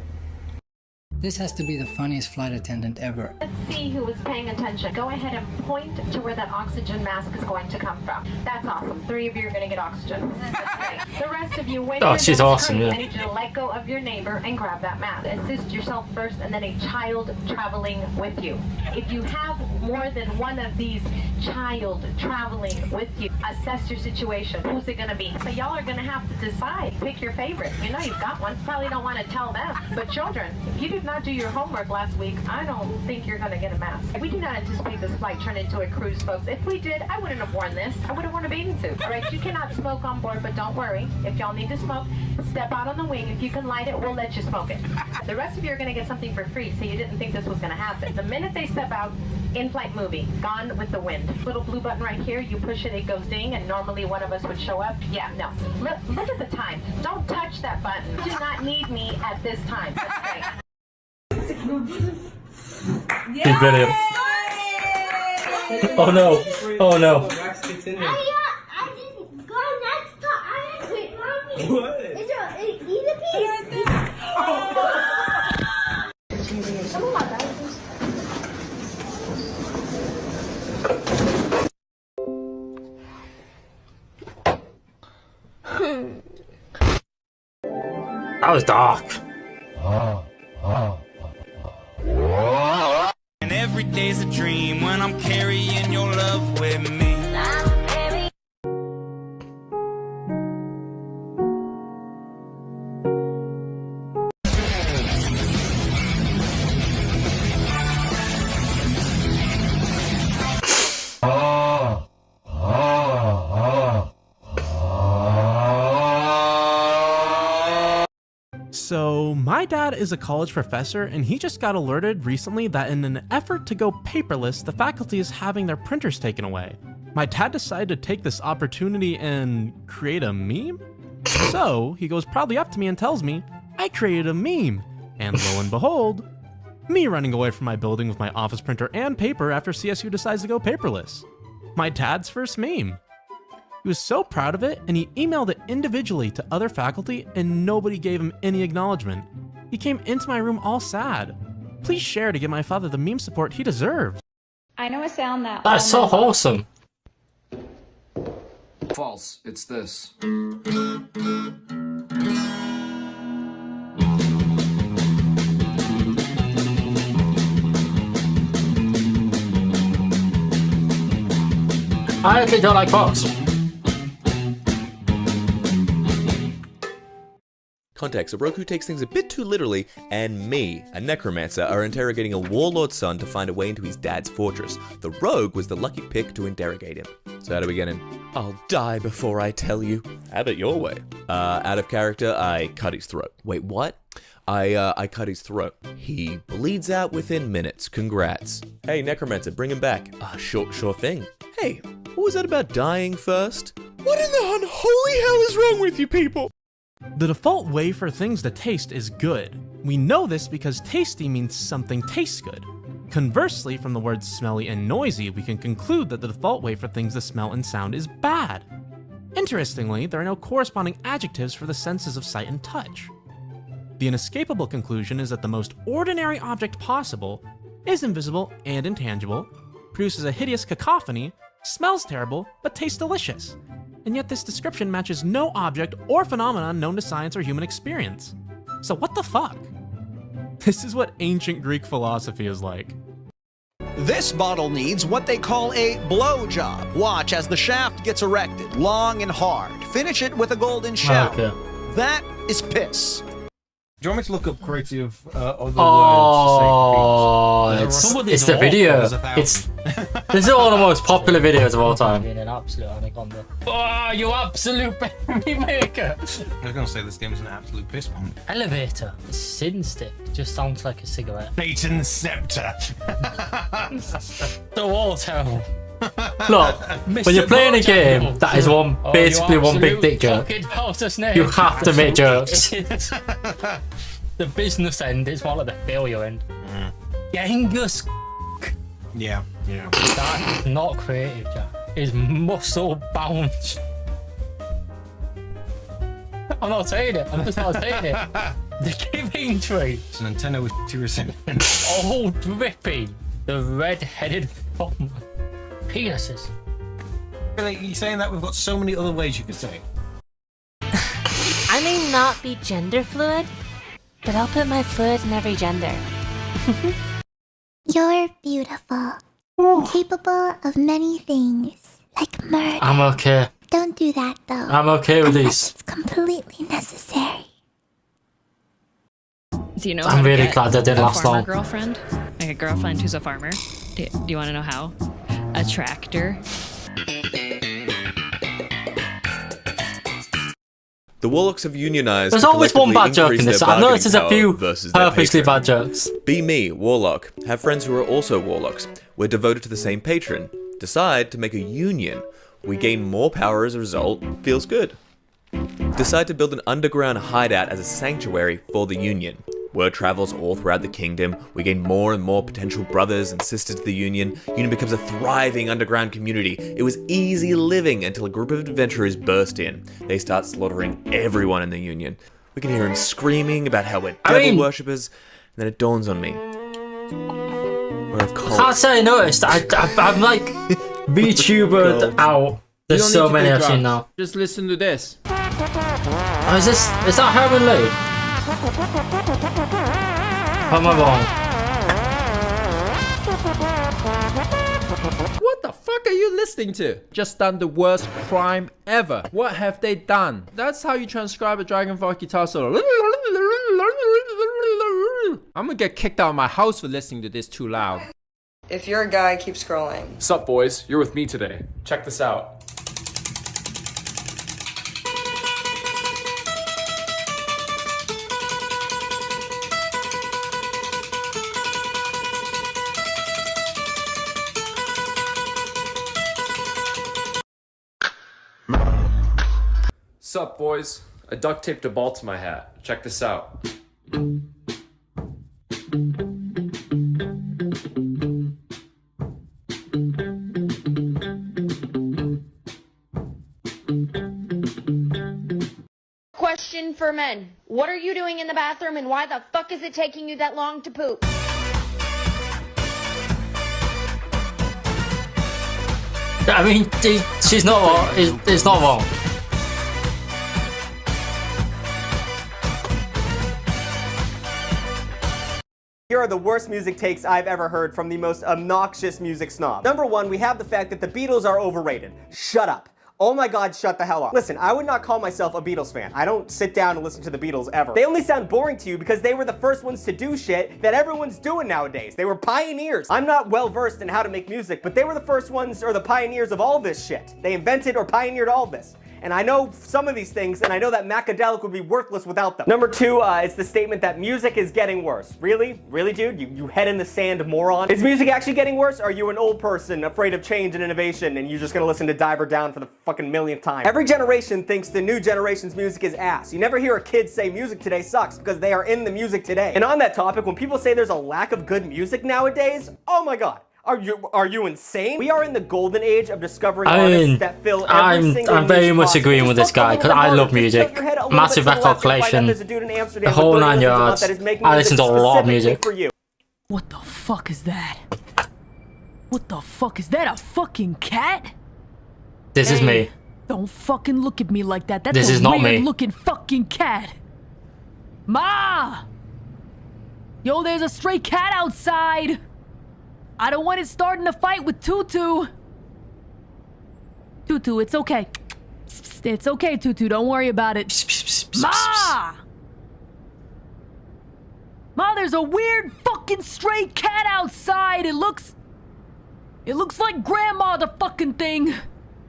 This has to be the funniest flight attendant ever. Let's see who was paying attention. Go ahead and point to where that oxygen mask is going to come from. That's awesome. 3 of you are going to get oxygen. That's great. The rest of you, when Oh, you're she's done awesome, screaming, yeah. I need you to let go of your neighbor and grab that mask. Assist yourself first and then a child traveling with you. If you have more than one of these child traveling with you, assess your situation. Who's it going to be? So y'all are going to have to decide. Pick your favorite. You know you've got one. Probably don't want to tell them. But children, if you did not do your homework last week, I don't think you're going to get a mask. We do not anticipate this flight turn into a cruise, folks. If we did, I wouldn't have worn this. I would have worn a bathing suit. All right, you cannot smoke on board, but don't worry. If y'all need to smoke, step out on the wing. If you can light it, we'll let you smoke it. The rest of you are going to get something for free, so you didn't think this was going to happen. The minute they step out, in-flight movie, Gone with the Wind. Little blue button right here, you push it, it goes ding, and normally one of us would show up. Yeah, no. Look at the time. Don't touch that button. You do not need me at this time. That's great. He's brilliant. Oh no. Oh no. I didn't go next time. I didn't quit, mommy. What? It's eat a piece. That was dark. And every day's a dream when I'm carrying your love with me. So, my dad is a college professor, and he just got alerted recently that in an effort to go paperless, the faculty is having their printers taken away. My dad decided to take this opportunity and create a meme? So, he goes proudly up to me and tells me, I created a meme. And lo and behold, me running away from my building with my office printer and paper after CSU decides to go paperless. My dad's first meme. He was so proud of it, and he emailed it individually to other faculty, and nobody gave him any acknowledgement. He came into my room all sad. Please share to give my father the meme support he deserves. I know a sound that. That's so wholesome. False. It's this. I actually don't like fox. Context, Oroku takes things a bit too literally, and me, a necromancer, are interrogating a warlord's son to find a way into his dad's fortress. The rogue was the lucky pick to interrogate him. So how do we get in? I'll die before I tell you. Have it your way. Out of character, I cut his throat. Wait, what? I cut his throat. He bleeds out within minutes. Congrats. Hey, necromancer, bring him back. Sure thing. Hey, what was that about dying first? What in the unholy hell is wrong with you people? The default way for things to taste is good. We know this because tasty means something tastes good. Conversely, from the words smelly and noisy, we can conclude that the default way for things to smell and sound is bad. Interestingly, there are no corresponding adjectives for the senses of sight and touch. The inescapable conclusion is that the most ordinary object possible is invisible and intangible, produces a hideous cacophony, smells terrible, but tastes delicious. And yet this description matches no object or phenomenon known to science or human experience. So what the fuck? This is what ancient Greek philosophy is like. This bottle needs what they call a blow job. Watch as the shaft gets erected, long and hard. Finish it with a golden shell. Okay. That is piss. Do you want me to look up creative other Oh, it's the video. This is one of the most popular videos of all time. Being an absolute anaconda. Oh, you absolute berry maker! I was going to say this game is an absolute piss bomb. Elevator. A sin stick. Just sounds like a cigarette. Satan's scepter. The wall terrible. Look, when you're playing a game that is basically one big dick joke, you have to make jokes. The business end is more like the failure end. Genghis. Yeah. That is not creative, Jack. It's muscle bound. I'm not saying it. I'm just not saying it. The giving tree. It's an antenna with 2 recipients. Oh, dripping. The red-headed bomb. Penises. Really, you're saying that we've got so many other ways you could say. I may not be gender fluid, but I'll put my fluid in every gender. You're beautiful. Capable of many things. Like murder. I'm okay. Don't do that though. I'm okay with these. It's completely necessary. Do you know I'm really glad that didn't last long. Girlfriend? Like a girlfriend who's a farmer? Do you want to know how? A tractor. The Warlocks have unionized. There's to always one collectively bad joke in increase this. their I've noticed there's a bargaining few power versus their purposely patron. bad jokes. Be me, Warlock. Have friends who are also Warlocks. We're devoted to the same patron. Decide to make a union. We gain more power as a result. Feels good. Decide to build an underground hideout as a sanctuary for the Union. Word travels all throughout the kingdom. We gain more and more potential brothers and sisters to the Union. Union becomes a thriving underground community. It was easy living until a group of adventurers burst in. They start slaughtering everyone in the Union. We can hear him screaming about how we're devil worshippers, and then it dawns on me. We're a cult. Can't say I noticed. I'm like VTubered out. There's so many I've seen now. Just listen to this. Oh, is that Herman Lee? Am I wrong? What the fuck are you listening to? Just done the worst crime ever. What have they done? That's how you transcribe a Dragonfall guitar solo. I'm gonna get kicked out of my house for listening to this too loud. If you're a guy, keep scrolling. Sup, boys? You're with me today. Check this out. Sup, boys? I duct taped a ball to my hat. Check this out. Question for men. What are you doing in the bathroom and why the fuck is it taking you that long to poop? I mean, she's not wrong. It's not wrong. Here are the worst music takes I've ever heard from the most obnoxious music snob. Number one, we have the fact that the Beatles are overrated. Shut up. Oh my god, shut the hell up. Listen, I would not call myself a Beatles fan. I don't sit down and listen to the Beatles ever. They only sound boring to you because they were the first ones to do shit that everyone's doing nowadays. They were pioneers. I'm not well versed in how to make music, but they were the first ones or the pioneers of all this shit. They invented or pioneered all this. And I know some of these things, and I know that Macadelic would be worthless without them. Number two, it's the statement that music is getting worse. Really? Really, dude? You head in the sand moron? Is music actually getting worse, or are you an old person afraid of change and innovation, and you're just gonna listen to Diver Down for the fucking millionth time? Every generation thinks the new generation's music is ass. You never hear a kid say music today sucks, because they are in the music today. And on that topic, when people say there's a lack of good music nowadays, oh my god. Are you insane? We are in the golden age of discovering artists that fill every single I'm very niche much possible. agreeing with this guy because I love music. Massive record collection, the whole 9 yards. I listen to a lot of music. What the fuck is that? What the fuck is that? A fucking cat? This is me. Don't fucking look at me like that. That's This a is not me. weird looking fucking cat. Ma! Yo, there's a stray cat outside. I don't want it starting a fight with Tutu. Tutu, it's okay. It's okay, Tutu. Don't worry about it. Ma! Ma, there's a weird fucking stray cat outside. It looks like Grandma, the fucking thing.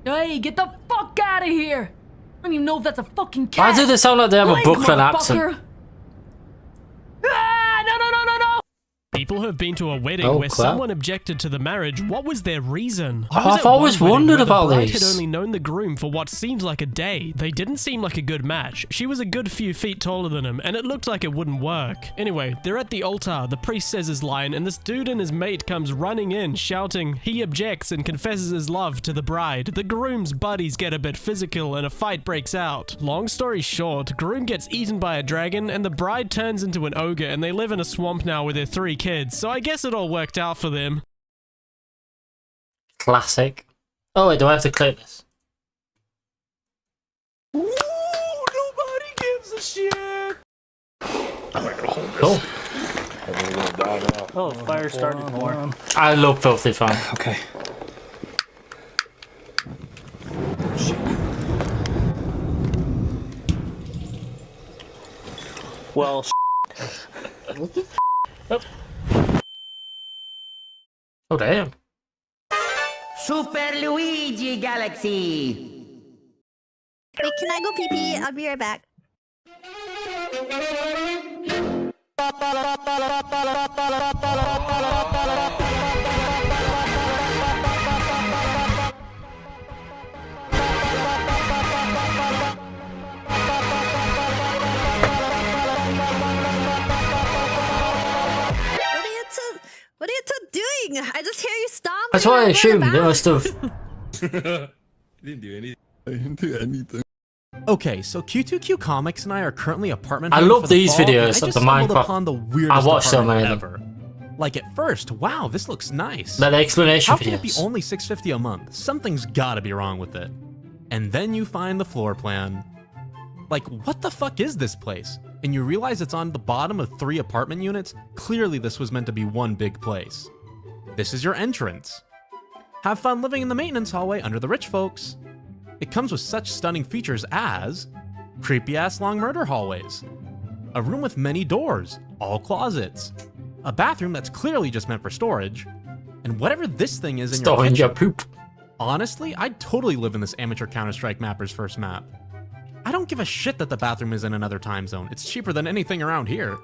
Hey, get the fuck out of here. I don't even know if that's a fucking cat. Why do they sound like they have a Brooklyn accent? Ah, no. People have been to a wedding where crap. someone objected to the marriage. What was their reason? I I've always wondered about the bride these. had only known the groom for what seemed like a day. They didn't seem like a good match. She was a good few feet taller than him, and it looked like it wouldn't work. Anyway, they're at the altar. The priest says his line, and this dude and his mate comes running in, shouting. He objects and confesses his love to the bride. The groom's buddies get a bit physical, and a fight breaks out. Long story short, groom gets eaten by a dragon, and the bride turns into an ogre, and they live in a swamp now with their 3 kids. So I guess it all worked out for them. Classic. Oh wait, do I have to click this? Ooh, nobody gives a shit. Cool. Oh, fire started more. I love Filthy Fun. Okay. Well, Oh damn. Super Luigi Galaxy. Wait, can I go pee pee? I'll be right back. What are you two doing? I just hear you stomping. That's what I assumed. They must have. Didn't do anything. I didn't do anything. Okay, so Q2Q Comics and I are currently apartment. I love these fall, videos I of just the stumbled Minecraft. upon the weirdest I watched so many apartment ever. Like at first, wow, this looks nice. But the explanation How can it be videos. only $6.50 a month? Something's gotta be wrong with it. And then you find the floor plan. Like, what the fuck is this place? And you realize it's on the bottom of 3 apartment units. Clearly this was meant to be one big place. This is your entrance. Have fun living in the maintenance hallway under the rich folks. It comes with such stunning features as creepy ass long murder hallways, a room with many doors, all closets, a bathroom that's clearly just meant for storage, and whatever this thing is in Storing your your poop. Honestly, I'd totally live in this amateur Counter-Strike mapper's first map. I don't give a shit that the bathroom is in another time zone. It's cheaper than anything around here.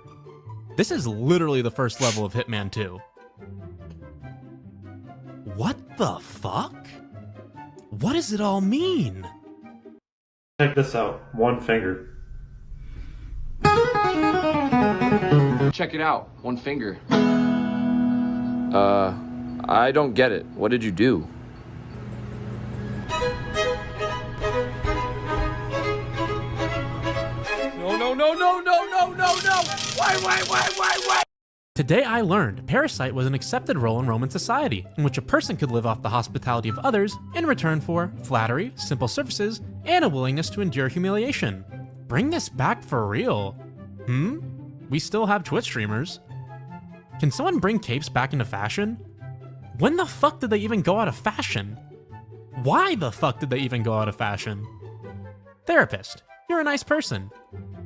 This is literally the first level of Hitman 2. What the fuck? What does it all mean? Check this out. One finger. Check it out. One finger. I don't get it. What did you do? No. Wait. Today I learned parasite was an accepted role in Roman society, in which a person could live off the hospitality of others in return for flattery, simple services, and a willingness to endure humiliation. Bring this back for real. We still have Twitch streamers. Can someone bring capes back into fashion? When the fuck did they even go out of fashion? Why the fuck did they even go out of fashion? Therapist, you're a nice person.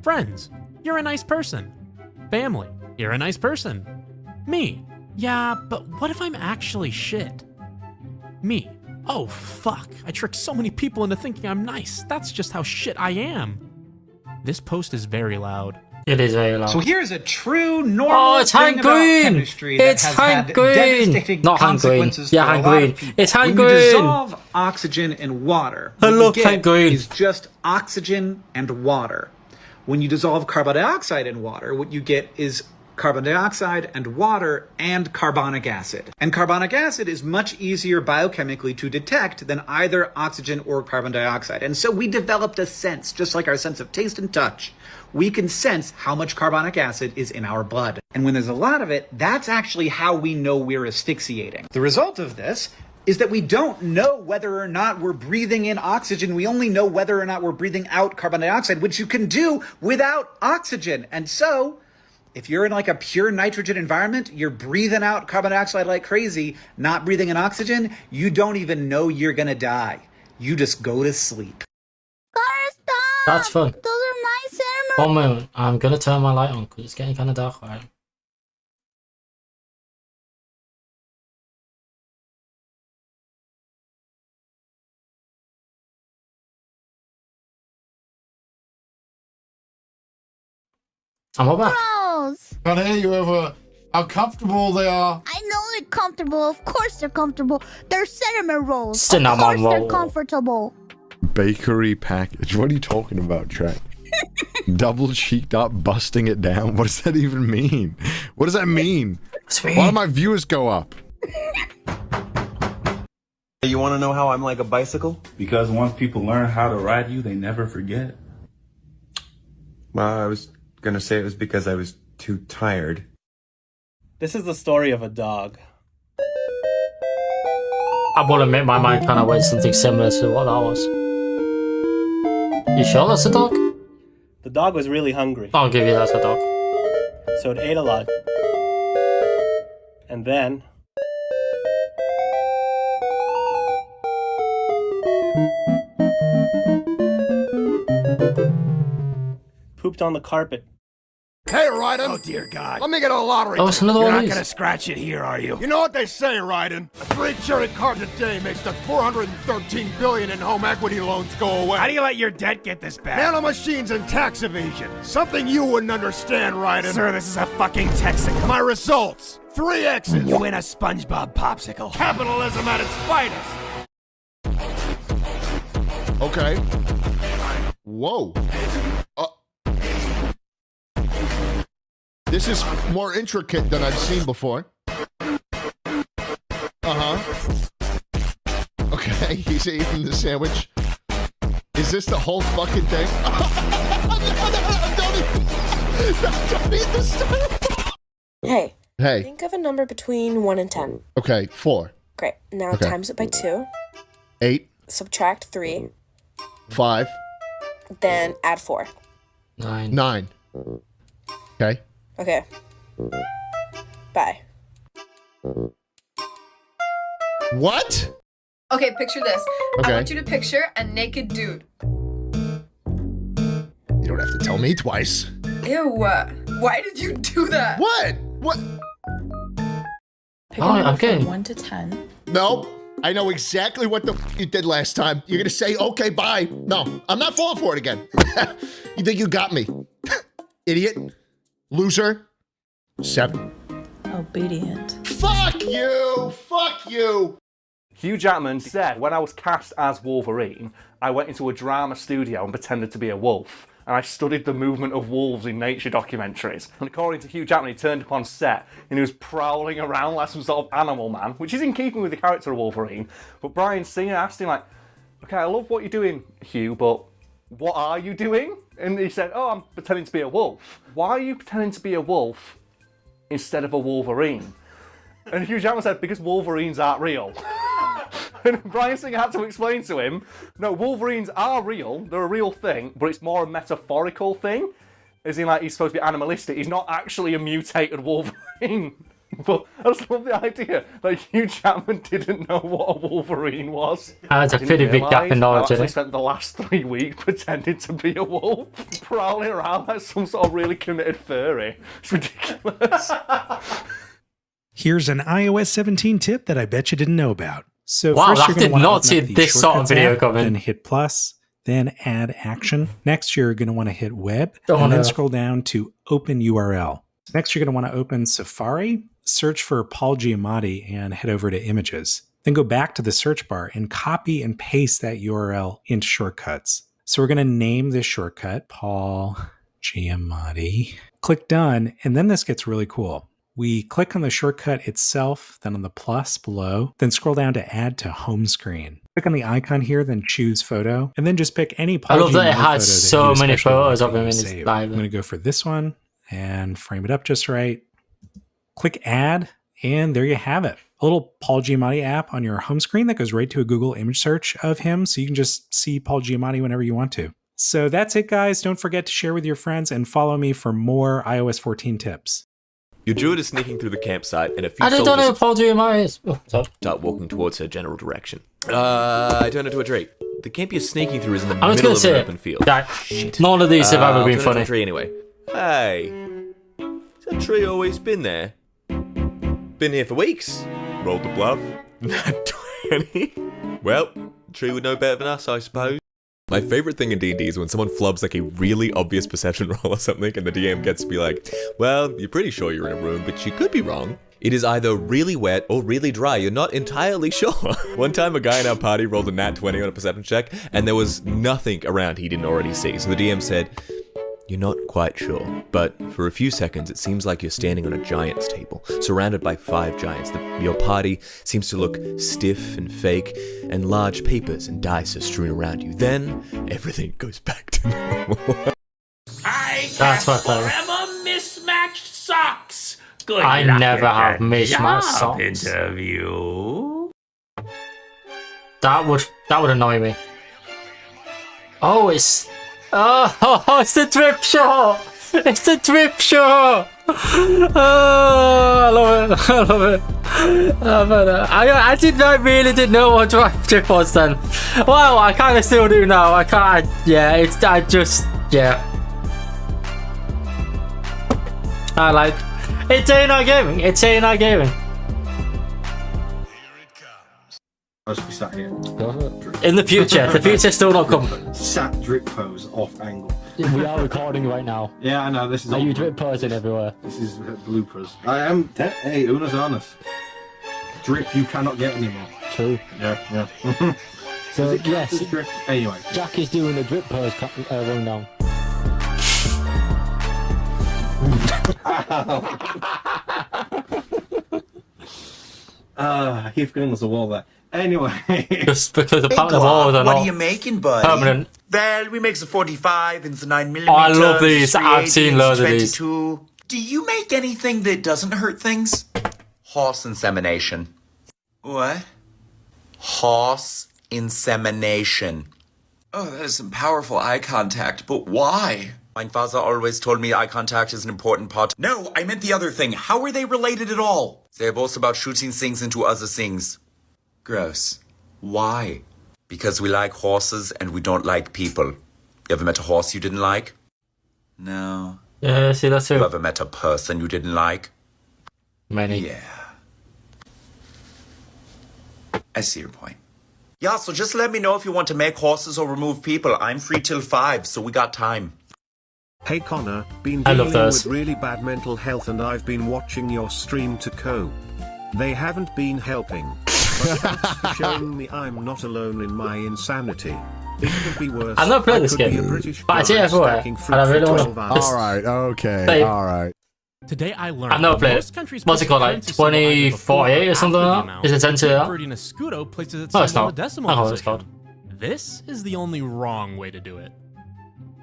Friends, you're a nice person. Family, you're a nice person. Me, yeah, but what if I'm actually shit? Me, oh fuck, I tricked so many people into thinking I'm nice. That's just how shit I am. This post is very loud. It is very loud. So here's a true normal thing about chemistry that has had devastating consequences for a lot of people. It's Hank When you Green. dissolve oxygen in water, what you get is just oxygen and water. When you dissolve carbon dioxide in water, what you get is carbon dioxide and water and carbonic acid. And carbonic acid is much easier biochemically to detect than either oxygen or carbon dioxide. And so we developed a sense, just like our sense of taste and touch. We can sense how much carbonic acid is in our blood. And when there's a lot of it, that's actually how we know we're asphyxiating. The result of this is that we don't know whether or not we're breathing in oxygen. We only know whether or not we're breathing out carbon dioxide, which you can do without oxygen. And so if you're in like a pure nitrogen environment, you're breathing out carbon dioxide like crazy, not breathing in oxygen, you don't even know you're gonna die. You just go to sleep. That's fun. Those are nice animals. 1 moment, I'm gonna turn my light on because it's getting kind of dark right. I'm all back. Gross. Can't hear you over how comfortable they are. I know they're comfortable. Of course they're comfortable. They're cinnamon rolls. Cinnamon of course roll. they're comfortable. Bakery package. What are you talking about, Trent? Double cheeked up, busting it down. What does that even mean? What does that mean? Why do my viewers go up? You want to know how I'm like a bicycle? Because once people learn how to ride you, they never forget. Well, I was gonna say it was because I was too tired. This is the story of a dog. I will admit my mind kind of went something similar to what that was. You sure that's a dog? The dog was really hungry. I'll give you that's a dog. So it ate a lot. And then pooped on the carpet. Hey, Ryden! Oh, dear God. Let me get a lottery. Oh, it's another You're one not of gonna these. scratch it here, are you? You know what they say, Ryden? A 3 credit card a day makes the $413 billion in home equity loans go away. How do you let your debt get this bad? Nanomachines and tax evasion. Something you wouldn't understand, Ryden. Sir, this is a fucking Texaco. My results. 3 X's. You win a SpongeBob popsicle. Capitalism at its finest. Okay. Whoa. This is more intricate than I've seen before. Okay, he's eating the sandwich. Is this the whole fucking thing? Don't eat the stuff. Hey. Hey. Think of a number between 1 and 10. Okay, 4. Great. Now Okay. times it by 2. 8. Subtract 3. 5. Then add 4. 9. Okay. Okay. Bye. What? Okay, picture this. Okay. I want you to picture a naked dude. You don't have to tell me twice. Ew. Why did you do that? What? What? Pick Oh, a number I'm getting- from 1 to 10. No. I know exactly what the you did last time. You're gonna say, okay, bye. No, I'm not falling for it again. You think you got me? Idiot. Loser. 7. Obedient. Fuck you! Fuck you! Hugh Jackman said, when I was cast as Wolverine, I went into a drama studio and pretended to be a wolf. And I studied the movement of wolves in nature documentaries. And according to Hugh Jackman, he turned up on set and he was prowling around like some sort of animal man, which is in keeping with the character of Wolverine. But Bryan Singer asked him like, okay, I love what you're doing, Hugh, but what are you doing? And he said, oh, I'm pretending to be a wolf. Why are you pretending to be a wolf instead of a Wolverine? And Hugh Jackman said, because Wolverines aren't real. And Bryan Singer had to explain to him, no, Wolverines are real, they're a real thing, but it's more a metaphorical thing. As in, like, he's supposed to be animalistic. He's not actually a mutated Wolverine. But I just love the idea that Hugh Jackman didn't know what a Wolverine was. That's a pretty big gap in knowledge, I spent the last 3 weeks pretending to be a wolf, prowling around like some sort of really committed furry. It's ridiculous. Here's an iOS 17 tip that I bet you didn't know about. So wow, first I you're going did to want not to see open up the this sort of Shortcuts video app, coming. then hit plus, then add action. Next, you're going to want to hit web, Oh, and then no. scroll down to open URL. Next, you're going to want to open Safari, search for Paul Giamatti, and head over to images. Then go back to the search bar and copy and paste that URL into Shortcuts. So we're going to name this shortcut Paul Giamatti. Click done, and then this gets really cool. We click on the shortcut itself, then on the plus below, then scroll down to add to home screen. Click on the icon here, then choose photo, and then just pick any Paul I love that it Giamatti photo has that so you many especially photos like of him that in you his save. Bible. I'm going to go for this one and frame it up just right. Click add, and there you have it. A little Paul Giamatti app on your home screen that goes right to a Google image search of him, so you can just see Paul Giamatti whenever you want to. So that's it, guys. Don't forget to share with your friends and follow me for more iOS 14 tips. Your druid is sneaking through the campsite, and a few I don't know who soldiers Paul Giamatti is. Oh, sorry. start walking towards her general direction. I turn into a tree. The camp you're sneaking through is in the I was middle gonna of say an open field. that none of these have ever I'll been turn into funny. a tree anyway. Hey, has that tree always been there? Been here for weeks. Rolled the bluff. Nat 20. Well, the tree would know better than us, I suppose. My favorite thing in D&D is when someone flubs like a really obvious perception roll or something and the DM gets to be like, well, you're pretty sure you're in a room, but you could be wrong. It is either really wet or really dry. You're not entirely sure. One time a guy in our party rolled a nat 20 on a perception check and there was nothing around he didn't already see. So the DM said, you're not quite sure, but for a few seconds it seems like you're standing on a giant's table, surrounded by 5 giants. Your party seems to look stiff and fake, and large papers and dice are strewn around you. Then, everything goes back to normal. That's my favorite. Forever mismatched socks. Good I luck never at have the mismatched job socks. interview. That would annoy me. Oh, it's the drip shot. It's the drip shot. Oh, I love it. I love it. I didn't know what drip was then. Well, I kind of still do now. Yeah. I like. It's AnR gaming. It's AnR gaming. I should be sat here. In the future. The future's still not coming. Sat drip pose off angle. We are recording right now. Yeah, I know. This is. Are you drip posing everywhere? This is bloopers. I am. Hey, unos honest. Drip you cannot get anymore. True. Yeah. So yes. Drip? Anyway. Jack is doing a drip pose run down. Heath Green was the wall there. Anyway. Just because apparently the walls are What not are you making, buddy? permanent. Well, we make the 45 and the 9mm. Oh, I love these. I've seen loads of these. 22. Do you make anything that doesn't hurt things? Horse insemination. What? Horse insemination. Oh, that is some powerful eye contact, but why? My father always told me eye contact is an important part. No, I meant the other thing. How are they related at all? They're both about shooting things into other things. Gross. Why? Because we like horses and we don't like people. You ever met a horse you didn't like? No. Yeah, see, that's You too. ever met a person you didn't like? Many. Yeah. I see your point. Yeah, so just let me know if you want to make horses or remove people. I'm free till 5, so we got time. Hey Connor, been I love dealing those. with really bad mental health and I've been watching your stream to cope. They haven't been helping. But thanks for showing me I'm not alone in my insanity. It could be worse. I've not played I this could be game, a British but I see it guy everywhere, stacking and fruit I really for want 12 to. hours. Alright, okay, Same. alright. Today I learned I've never that played most it. countries' What's it called, like basic currency symbol either before 2048 or something after the like that? amount. Is it essentially that? Cape Verdean Escudo places its No, it's symbol not. in the decimal I know what it's position. called. This is the only wrong way to do it.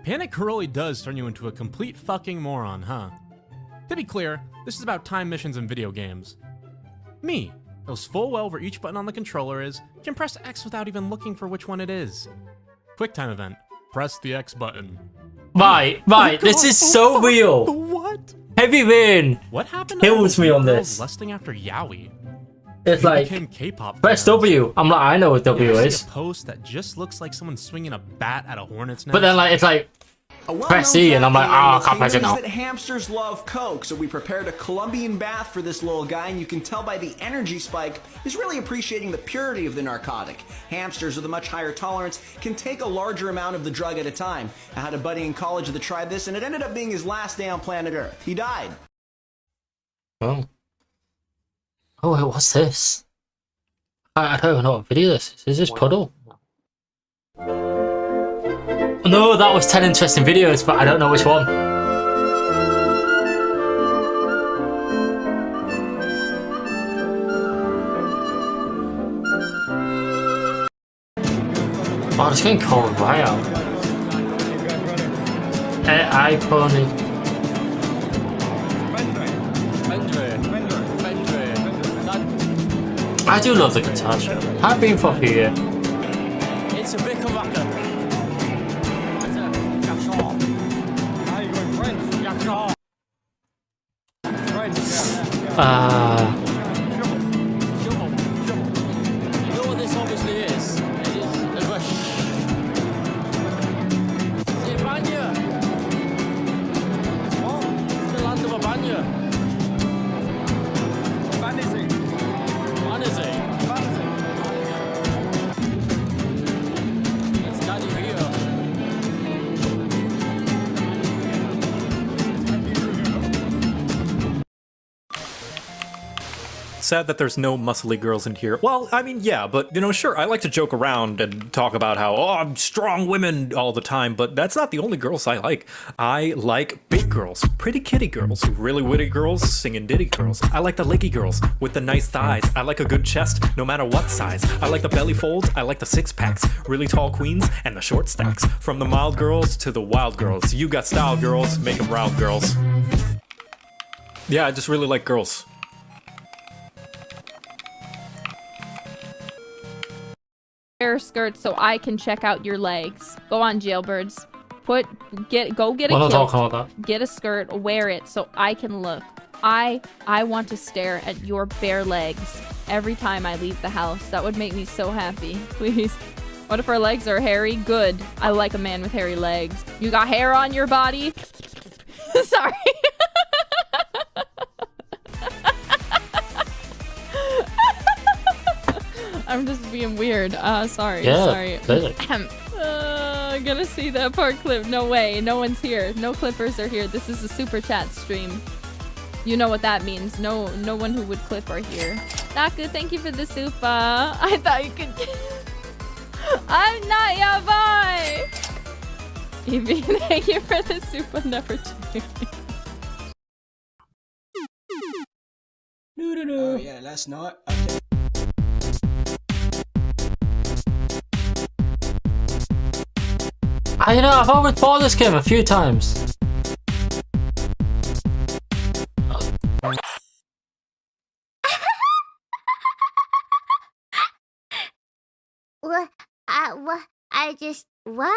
Panic really does turn you into a complete fucking moron, huh? To be clear, this is about time missions in video games. Me knows full well where each button on the controller is, can press X without even looking for which one it is. QuickTime event. Press the X button. Right, this is so real. What? Heavy Rain What happened kills me on girls this. lusting after Yaoi? It's We like, became K-pop press fans. W. I'm like, I know what W You ever is. see a post that just looks like someone swinging a bat at a hornet's nest. But then like, it's like, press E, and I'm like, I can't press it now. That hamsters love Coke, so we prepared a Colombian bath for this little guy, and you can tell by the energy spike, he's really appreciating the purity of the narcotic. Hamsters with a much higher tolerance can take a larger amount of the drug at a time. I had a buddy in college that tried this, and it ended up being his last day on planet Earth. He died. Oh. Oh, wait, what's this? I don't even know what video this is. Is this Puddle? No, that was 10 interesting videos, but I don't know which one. Oh, it's getting cold right out. I pony. I do love the guitar show. I've been for a few years. It's a Rickenbacker. You know what this obviously is? It is a rush. It's a Banya. It's the land of a Banya. Menacing. It's Daddy Rio. Sad that there's no muscly girls in here. Well, I mean, yeah, but, you know, sure, I like to joke around and talk about how, oh, I'm strong women all the time, but that's not the only girls I like. I like big girls, pretty kitty girls, really witty girls, singing ditty girls. I like the leggy girls with the nice thighs. I like a good chest, no matter what size. I like the belly folds, I like the six packs, really tall queens, and the short stacks. From the mild girls to the wild girls. You got style girls, make them round girls. Yeah, I just really like girls. Wear a skirt so I can check out your legs. Go on, jailbirds. Go get a What am I kilt. talking about? Get a skirt, wear it so I can look. I want to stare at your bare legs every time I leave the house. That would make me so happy. Please. What if our legs are hairy? Good. I like a man with hairy legs. You got hair on your body? Sorry. I'm just being weird. Sorry. Yeah, Sorry. clearly. I'm gonna see that part clip. No way. No one's here. No clippers are here. This is a super chat stream. You know what that means. No one who would clip are here. Naku, thank you for the super. I thought you could. I'm not your boy. Evie, thank you for the super number 2. Oh yeah, last night. Okay. You know, I've already bought this game a few times. What? I just what?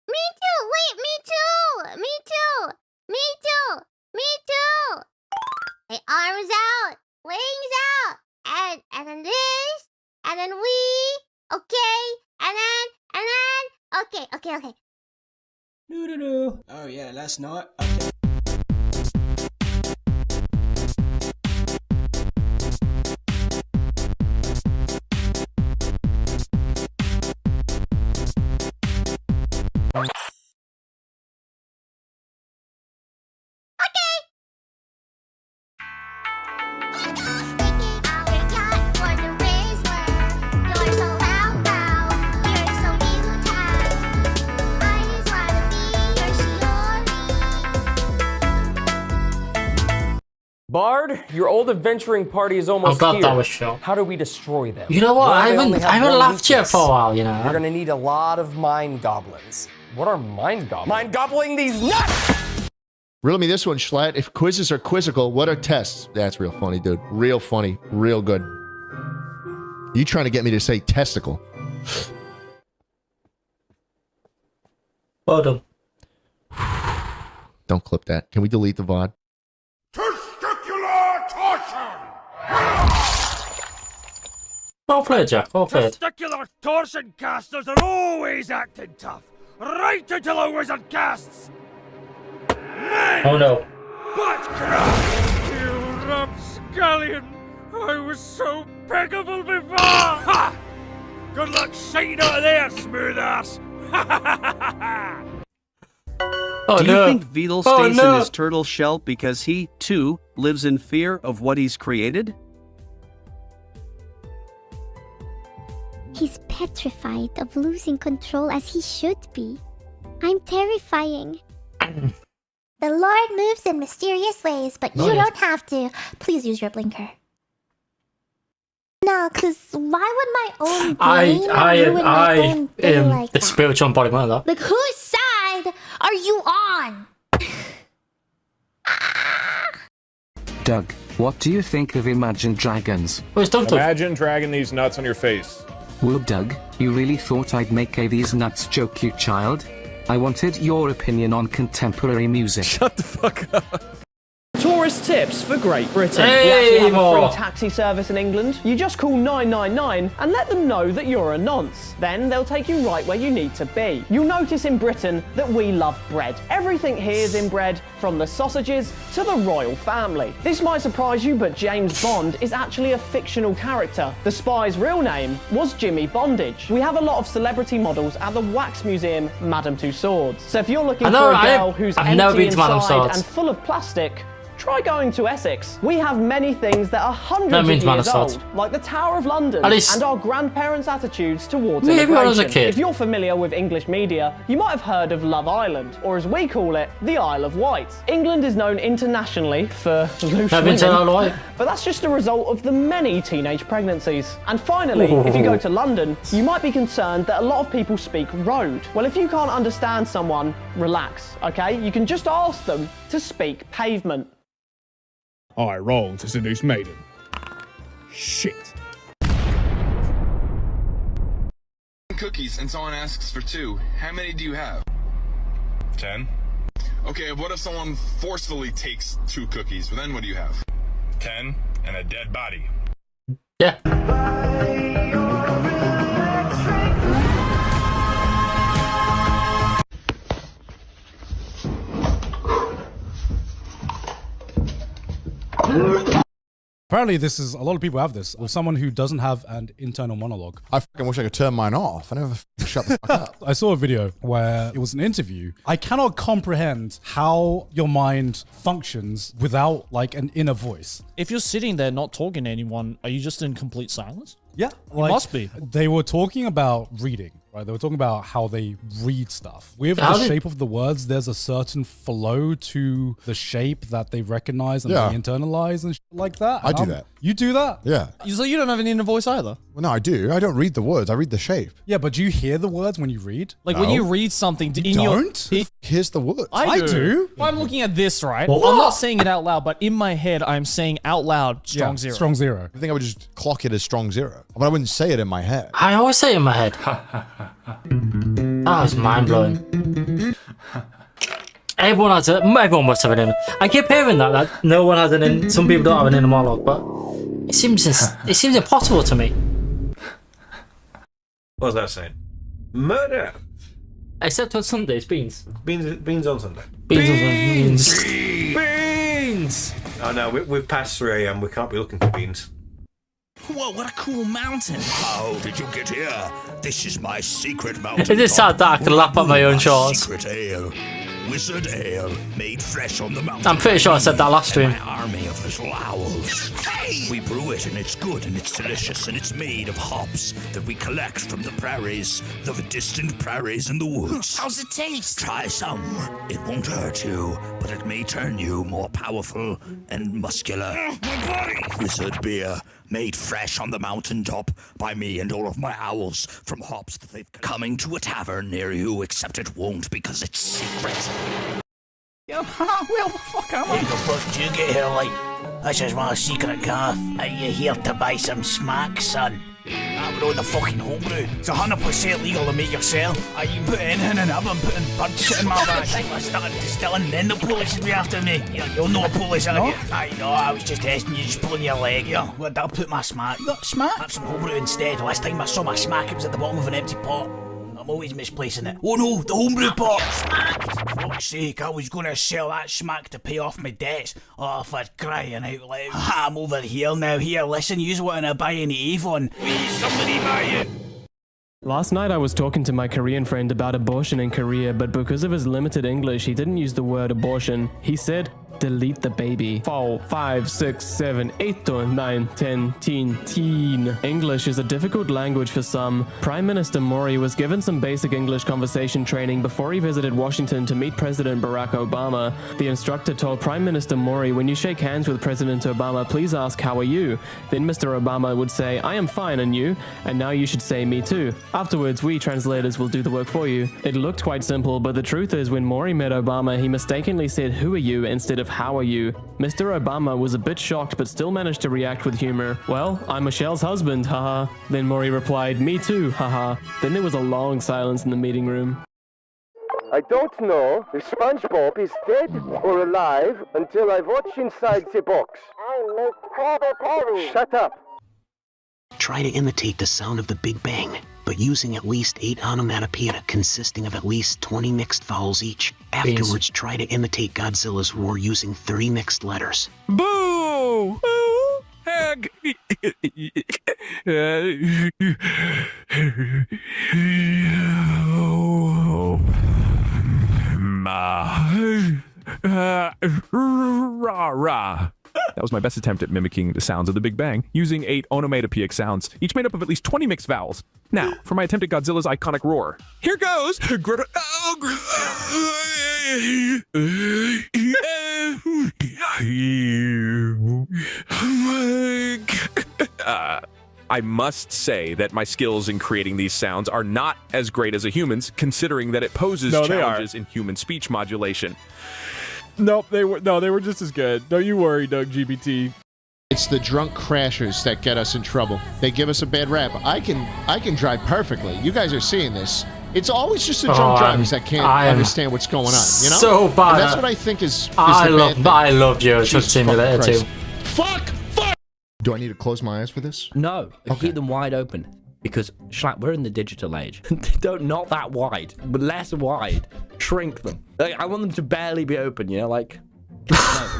Me too. Wait, me too. Me too. Me too. Me too. Hey, arms out, wings out, and then this, and then we. Okay, and then okay. Oh yeah, last night. Okay. Bard, your old adventuring party is almost I'm glad here. that was shown. How do we destroy them? You know what? Well, I they haven't only have one laughed yet weakness. for a while, you know. You're gonna need a lot of mind goblins. What are mind gobbling? Mind gobbling these nuts! Riddle me this one, Schlatt. If quizzes are quizzical, what are tests? That's real funny, dude. Real funny. Real good. You trying to get me to say testicle? Well done. Don't clip that. Can we delete the VOD? Testicular torsion! Well played, Jack. Well played. Testicular torsion casters are always acting tough, right until a wizard casts. Oh no. Buttcraft! You rapscallion! I was so peggable before! Ha! Good luck shining out of there, smooth ass! Oh, Do you no. think Vedal Oh, stays no. in his turtle shell because he, too, lives in fear of what he's created? He's petrified of losing control as he should be. I'm terrifying. The Lord moves in mysterious ways, but you don't have to. Please use your blinker. No, because why would my own brain ruin my own day like the that? spiritual embodiment of that. Like, whose side are you on? Doug, what do you think of Imagine Dragons? Imagine dragging these nuts on your face. Whoa, Doug, you really thought I'd make a these nuts joke, you child? I wanted your opinion on contemporary music. Shut the fuck up. Tourist tips for Great Britain. Hey, we actually have a more. free taxi service in England. You just call 999 and let them know that you're a nonce. Then they'll take you right where you need to be. You'll notice in Britain that we love bread. Everything here is in bread, from the sausages to the royal family. This might surprise you, but James Bond is actually a fictional character. The spy's real name was Jimmy Bondage. We have a lot of celebrity models at the wax museum, Madame Tussauds. So if you're looking for a girl who's empty inside and full of plastic, try going to Essex. We have many things that are hundreds of years old, like the Tower of London and our grandparents' attitudes towards immigration. If you're familiar with English media, you might have heard of Love Island, or as we call it, the Isle of Wight. England is known internationally for loose women, but that's just a result of the many teenage pregnancies. And finally, if you go to London, you might be concerned that a lot of people speak road. Well, if you can't understand someone, relax, okay? You can just ask them to speak pavement. I roll to seduce maiden. Shit. Cookies and someone asks for 2. How many do you have? 10. Okay, what if someone forcefully takes 2 cookies? Well, then what do you have? 10 and a dead body. Yeah. Apparently, this is a lot of people have this with someone who doesn't have an internal monologue. I fucking wish I could turn mine off. I never shut the fuck up. I saw a video where it was an interview. I cannot comprehend how your mind functions without like an inner voice. If you're sitting there not talking to anyone, are you just in complete silence? Yeah, You must be. They were talking about reading, right? They were talking about how they read stuff. With How the did- shape of the words, there's a certain flow to the shape that they recognize and Yeah. they internalize and shit like that. I And do I'm- that. You do that? Yeah. So you don't have an inner voice either? Well, no, I do. I don't read the words. I read the shape. Yeah, but do you hear the words when you read? Like when you read something in don't? your... Here's the words. I do. Well, I'm looking at this, right? What? I'm not saying it out loud, but in my head, I'm saying out loud, strong zero. Strong zero. I think I would just clock it as strong 0. But I wouldn't say it in my head. I always say it in my head. That was mind blowing. Everyone must have an inner. I keep hearing that no one has an in. Some people don't have an inner monologue, but it seems impossible to me. What was that saying? Murder. Except on Sundays, beans. Beans on Sunday. Beans. Beans. Oh no, we've passed 3 AM. We can't be looking for beans. Whoa, what a cool mountain. How did you get here? This is my secret mountain. It is sad that I can laugh at my own shorts. Secret ale. Wizard ale made fresh on the mountain. I'm pretty sure I said that last stream. My army of little owls. We brew it and it's good and it's delicious and it's made of hops that we collect from the prairies, the distant prairies in the woods. How's it taste? Try some. It won't hurt you, but it may turn you more powerful and muscular. My body! Wizard beer made fresh on the mountaintop by me and all of my owls from hops that they've coming to a tavern near you, except it won't because it's secret. Yo, well, fuck am I? How the fuck do you get here, like? This is my secret car. Are you here to buy some smack, son? I'm on the fucking homebrew. It's 100% legal to make yourself. Are you putting anything in? I've been putting bird shit in my bag. I think I started distilling, then the police would be after me. You'll know a police, are you? I know, I was just testing you, just pulling your leg. Yeah, well, I'll put my smack. Smack? Have some homebrew instead. Last time I saw my smack, it was at the bottom of an empty pot. I'm always misplacing it. Oh no, the homebrew pot! For fuck's sake, I was gonna sell that smack to pay off my debts. Oh, for crying out loud. I'm over here now. Here, listen, you want to buy any Avon? Please, somebody buy it. Last night I was talking to my Korean friend about abortion in Korea, but because of his limited English, he didn't use the word abortion. He said, delete the baby. 4, 5, 6, 7, 8, 9, 10, teen. English is a difficult language for some. Prime Minister Mori was given some basic English conversation training before he visited Washington to meet President Barack Obama. The instructor told Prime Minister Mori, when you shake hands with President Obama, please ask, how are you? Then Mr. Obama would say, I am fine, and you? And now you should say, me too. Afterwards, we translators will do the work for you. It looked quite simple, but the truth is when Mori met Obama, he mistakenly said, who are you? Instead of how are you? Mr. Obama was a bit shocked but still managed to react with humor. Well, I'm Michelle's husband, haha. Then Mori replied, me too, haha. Then there was a long silence in the meeting room. I don't know if SpongeBob is dead or alive until I watch inside the box. I make Krabby Patty. Shut up. Try to imitate the sound of the Big Bang, but using at least 8 onomatopoeia consisting of at least 20 mixed vowels each. Afterwards, try to imitate Godzilla's roar using 3 mixed letters. Boo! Boo! Heck! Rah-rah. That was my best attempt at mimicking the sounds of the Big Bang, using 8 onomatopoeic sounds, each made up of at least 20 mixed vowels. Now, for my attempt at Godzilla's iconic roar. Here goes! I must say that my skills in creating these sounds are not as great as a human's, considering that it poses challenges in human speech modulation. Nope, they were just as good. Don't you worry, Doug GPT. It's the drunk crashers that get us in trouble. They give us a bad rap. I can drive perfectly. You guys are seeing this. It's always just the drunk drivers that can't understand what's going on. You know? So bad. And that's what I think is I the bad thing. I love Euro Truck Simulator too. Fuck! Do I need to close my eyes for this? No, keep them wide open. Because, Schlack, we're in the digital age. Not that wide, but less wide. Shrink them. Like, I want them to barely be open, you know, like...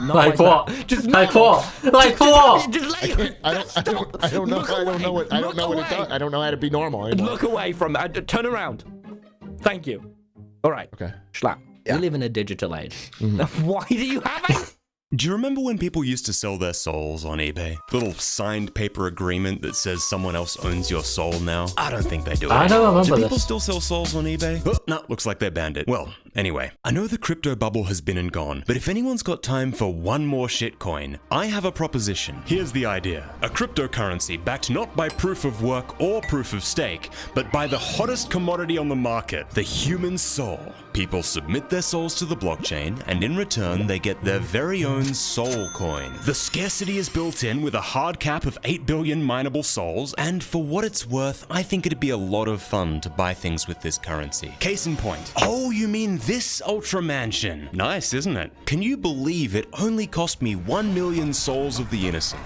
No, like what? Just like what? Like what? Just let I don't know what it does. I don't know how to be normal anymore. Look away from it. Turn around. Thank you. All right. Okay. Schlack, we live in a digital age. Why do you have it? Do you remember when people used to sell their souls on eBay? Little signed paper agreement that says someone else owns your soul now? I don't think they do it. I don't remember Do people this. still sell souls on eBay? Oh, no, looks like they banned it. Well, anyway, I know the crypto bubble has been and gone, but if anyone's got time for one more shitcoin, I have a proposition. Here's the idea. A cryptocurrency backed not by proof of work or proof of stake, but by the hottest commodity on the market, the human soul. People submit their souls to the blockchain, and in return, they get their very own soul coin. The scarcity is built in with a hard cap of 8 billion mineable souls, and for what it's worth, I think it'd be a lot of fun to buy things with this currency. Case in point. Oh, you mean this ultra mansion? Nice, isn't it? Can you believe it only cost me 1 million souls of the innocent?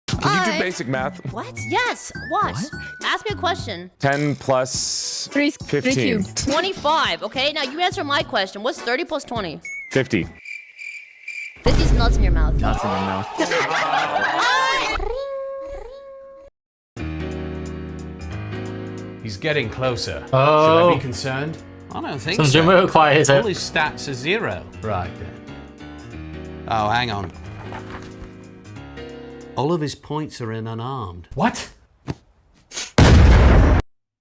Can you do basic math? What? Yes. What? Ask me a question. 10 plus 15. 3 cubed. 25. Okay, now you answer my question. What's 30 plus 20? 50. 50's nuts in your mouth. Nuts in your mouth. He's getting closer. Oh. Should I be concerned? I don't think Something so. requires All it. his stats are 0. Right. Oh, hang on. All of his points are in unarmed. What?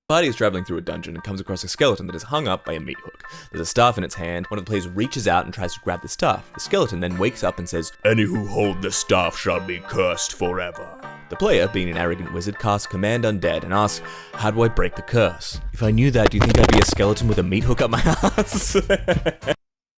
Party is traveling through a dungeon and comes across a skeleton that is hung up by a meat hook. There's a staff in its hand. One of the players reaches out and tries to grab the staff. The skeleton then wakes up and says, "Any who hold the staff shall be cursed forever." The player, being an arrogant wizard, casts Command Undead and asks, "How do I break the curse?" If I knew that, do you think I'd be a skeleton with a meat hook up my ass?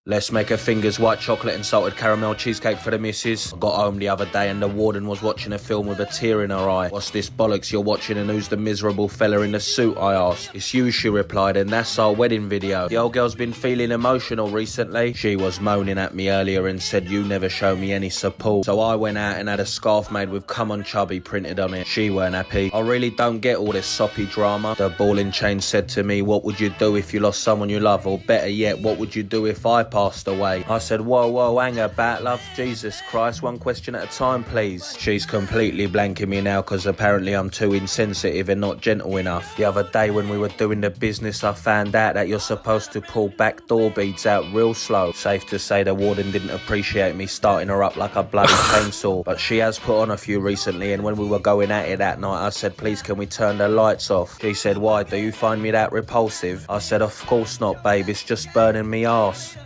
Let's make her fingers white chocolate and salted caramel cheesecake for the missus. I got home the other day and the warden was watching a film with a tear in her eye. What's this bollocks you're watching and who's the miserable fella in the suit, I asked. It's you, she replied, and that's our wedding video. The old girl's been feeling emotional recently. She was moaning at me earlier and said you never show me any support. So I went out and had a scarf made with "Come on Chubby" printed on it. She weren't happy. I really don't get all this soppy drama. The ball and chain said to me, what would you do if you lost someone you love? Or better yet, what would you do if I passed away? I said, whoa, hang about, love. Jesus Christ, one question at a time, please. She's completely blanking me now because apparently I'm too insensitive and not gentle enough. The other day when we were doing the business, I found out that you're supposed to pull back door beads out real slow. Safe to say the warden didn't appreciate me starting her up like a bloody chainsaw. But she has put on a few recently, and when we were going at it that night, I said, please can we turn the lights off? She said, why, do you find me that repulsive? I said, of course not, babe, it's just burning me arse.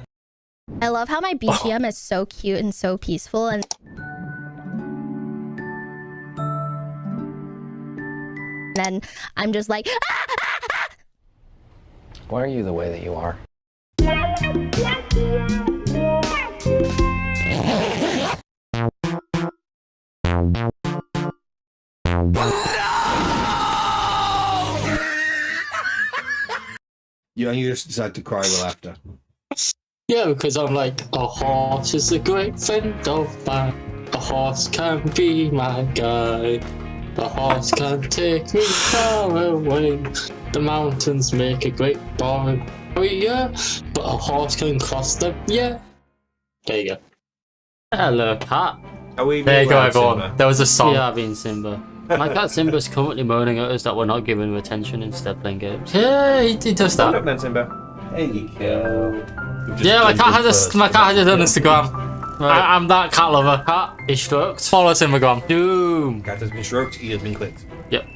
I love how my BGM is so cute and so peaceful, and then I'm just like, Why are you the way that you are? You just decide to cry with laughter. Yeah, because I'm like, a horse is a great friend of mine. A horse can be my guide. A horse can take me far away. The mountains make a great barrier, but a horse can cross them, yeah. There you go. Hello, cat. There you go, everyone. Simba? There was a song. Yeah, being Simba. My cat Simba's currently moaning at us that we're not giving him attention instead of playing games. Yeah, he does that. Stand up then, Simba. There you go. Yeah, my cat has an Instagram. Right. I'm that cat lover. Cat is stroked. Follow Simbagram. Doom. Cat has been stroked, he has been clicked. Yep.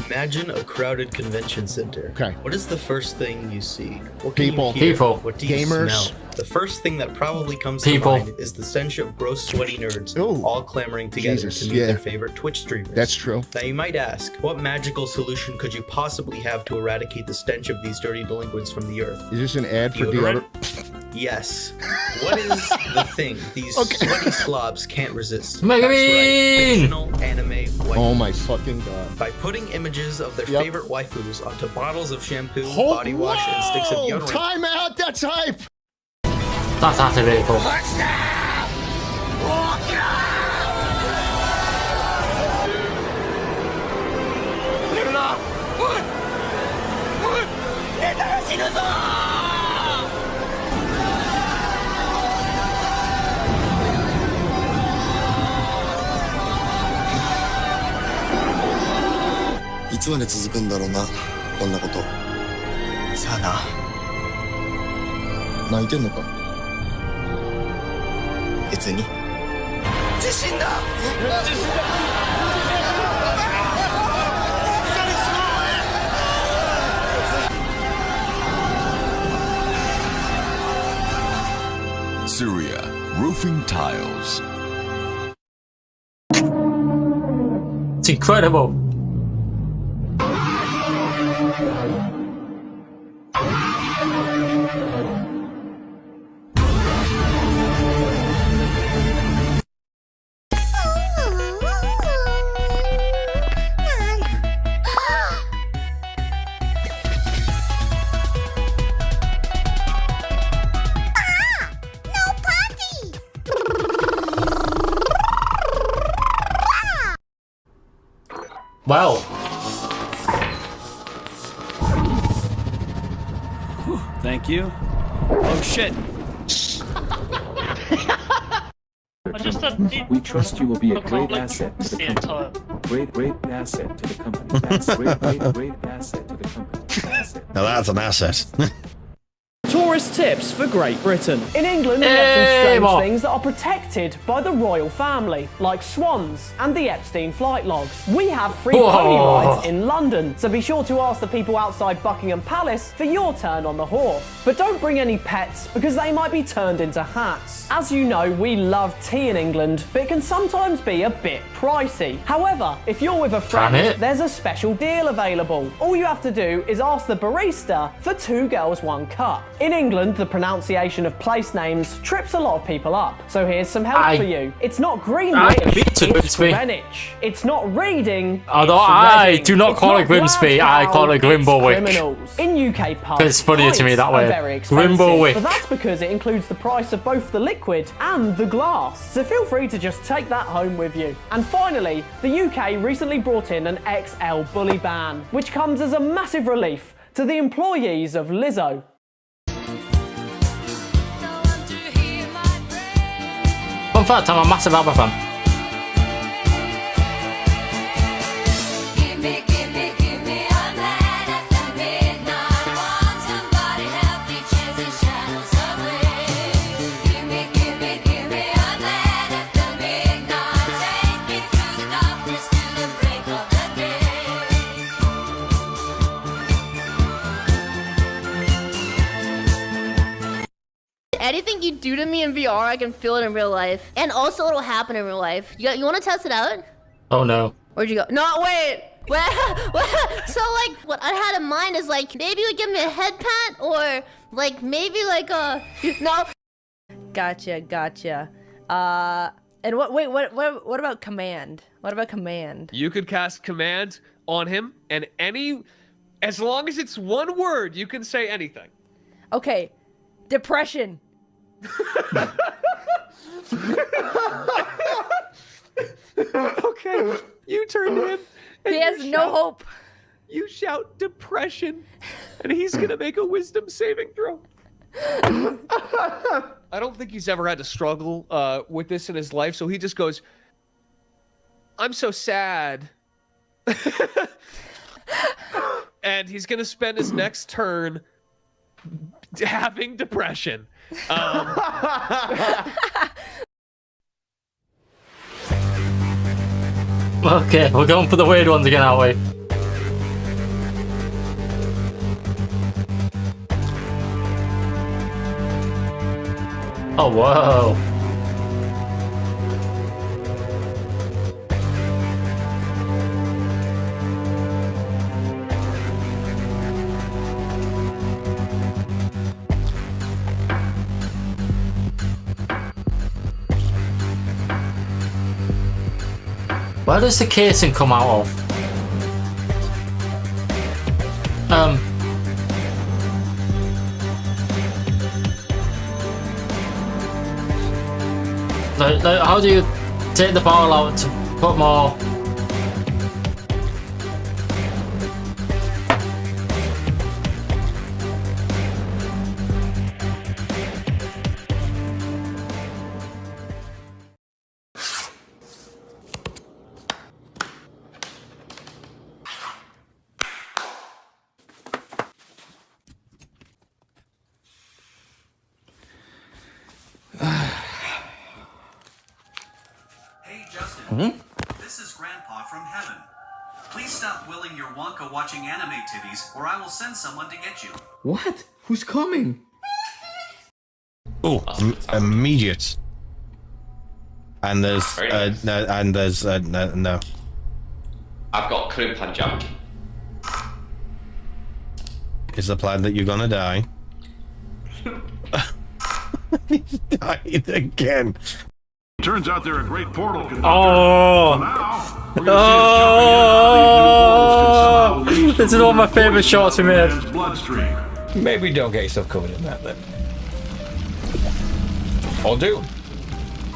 Imagine a crowded convention center. Okay. What is the first thing you see? What can People. you hear? People. What do you Gamers. smell? The first thing that probably comes People. to mind is the stench of gross, sweaty nerds Ooh. all clamoring together Jesus, to meet yeah. their favorite Twitch streamers. That's true. Now you might ask, what magical solution could you possibly have to eradicate the stench of these dirty delinquents from the earth? Is this an ad for Deodorant? deodorant? Yes. What is the thing these sweaty slobs can't resist? Mega That's right, Bean! fictional anime waifu. Oh my fucking god. By putting images of their Yep. favorite waifus onto bottles of shampoo, body wash, and sticks of deodorant. Time out, that's hype! That's actually really cool.いつまで続くんだろうな、こんなこと。さあな。泣いてんのか？別に。地震だ！地震だ！ Syria, roofing tiles. It's incredible. Wow. Thank you. Oh shit. We trust you will be a great asset to the company. Great asset to the company. Great asset to the company. Now that's an asset. tourist tips for Great Britain. In England, we have some strange things that are protected by the royal family, like swans and the Epstein flight logs. We have free pony rides in London, so be sure to ask the people outside Buckingham Palace for your turn on the horse. But don't bring any pets, because they might be turned into hats. As you know, we love tea in England, but it can sometimes be a bit pricey. However, if you're with a friend, there's a special deal available. All you have to do is ask the barista for 2 girls, 1 cup. In England, the pronunciation of place names trips a lot of people up. So here's some help for you. It's not Greenwich, it's Greenwich. It's not Reading, although I do not call it Grimsby, I call it Grimblewich. In UK pubs, it's funnier to me that way. Grimblewich. But that's because it includes the price of both the liquid and the glass. So feel free to just take that home with you. And finally, the UK recently brought in an XL bully ban, which comes as a massive relief to the employees of Lizzo. Fun fact, I'm a massive ABBA fan. Anything you do to me in VR, I can feel it in real life. And also it'll happen in real life. You want to test it out? Oh no. Where'd you go? No, wait. So like, what I had in mind is like, maybe you would give me a head pat, or like maybe like a, no. Gotcha. And what about command? What about command? You could cast command on him, and as long as it's one word, you can say anything. Okay, depression. Okay, you turn to him. He has no hope. You shout depression, and he's gonna make a wisdom saving throw. I don't think he's ever had to struggle with this in his life, so he just goes, I'm so sad. And he's gonna spend his next turn having depression. Okay, we're going for the weird ones again, aren't we? Oh, whoa. Where does the casing come out of? Like, how do you take the barrel out to put more? This is Grandpa from heaven. Please stop willing your Wonka watching anime titties, or I will send someone to get you. What? Who's coming? Oh, immediate. And there's no. I've got crimp and Jack. Is the plan that you're gonna die? He's died again. Turns out they're a great portal conductor. This is one of my favorite shots we made. Maybe don't get yourself covered in that then. Or do.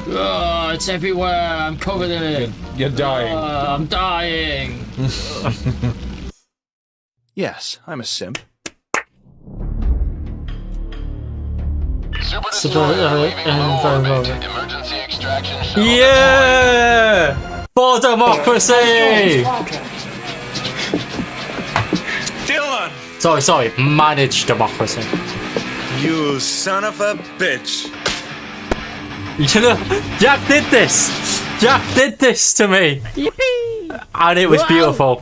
Oh, it's everywhere. I'm covered in it. You're dying. I'm dying. Yes, I'm a simp. Emergency extraction. Yeah! For democracy! Dylan! Sorry, manage democracy. You son of a bitch. You know, Jack did this. Jack did this to me. Yippee! And it was beautiful.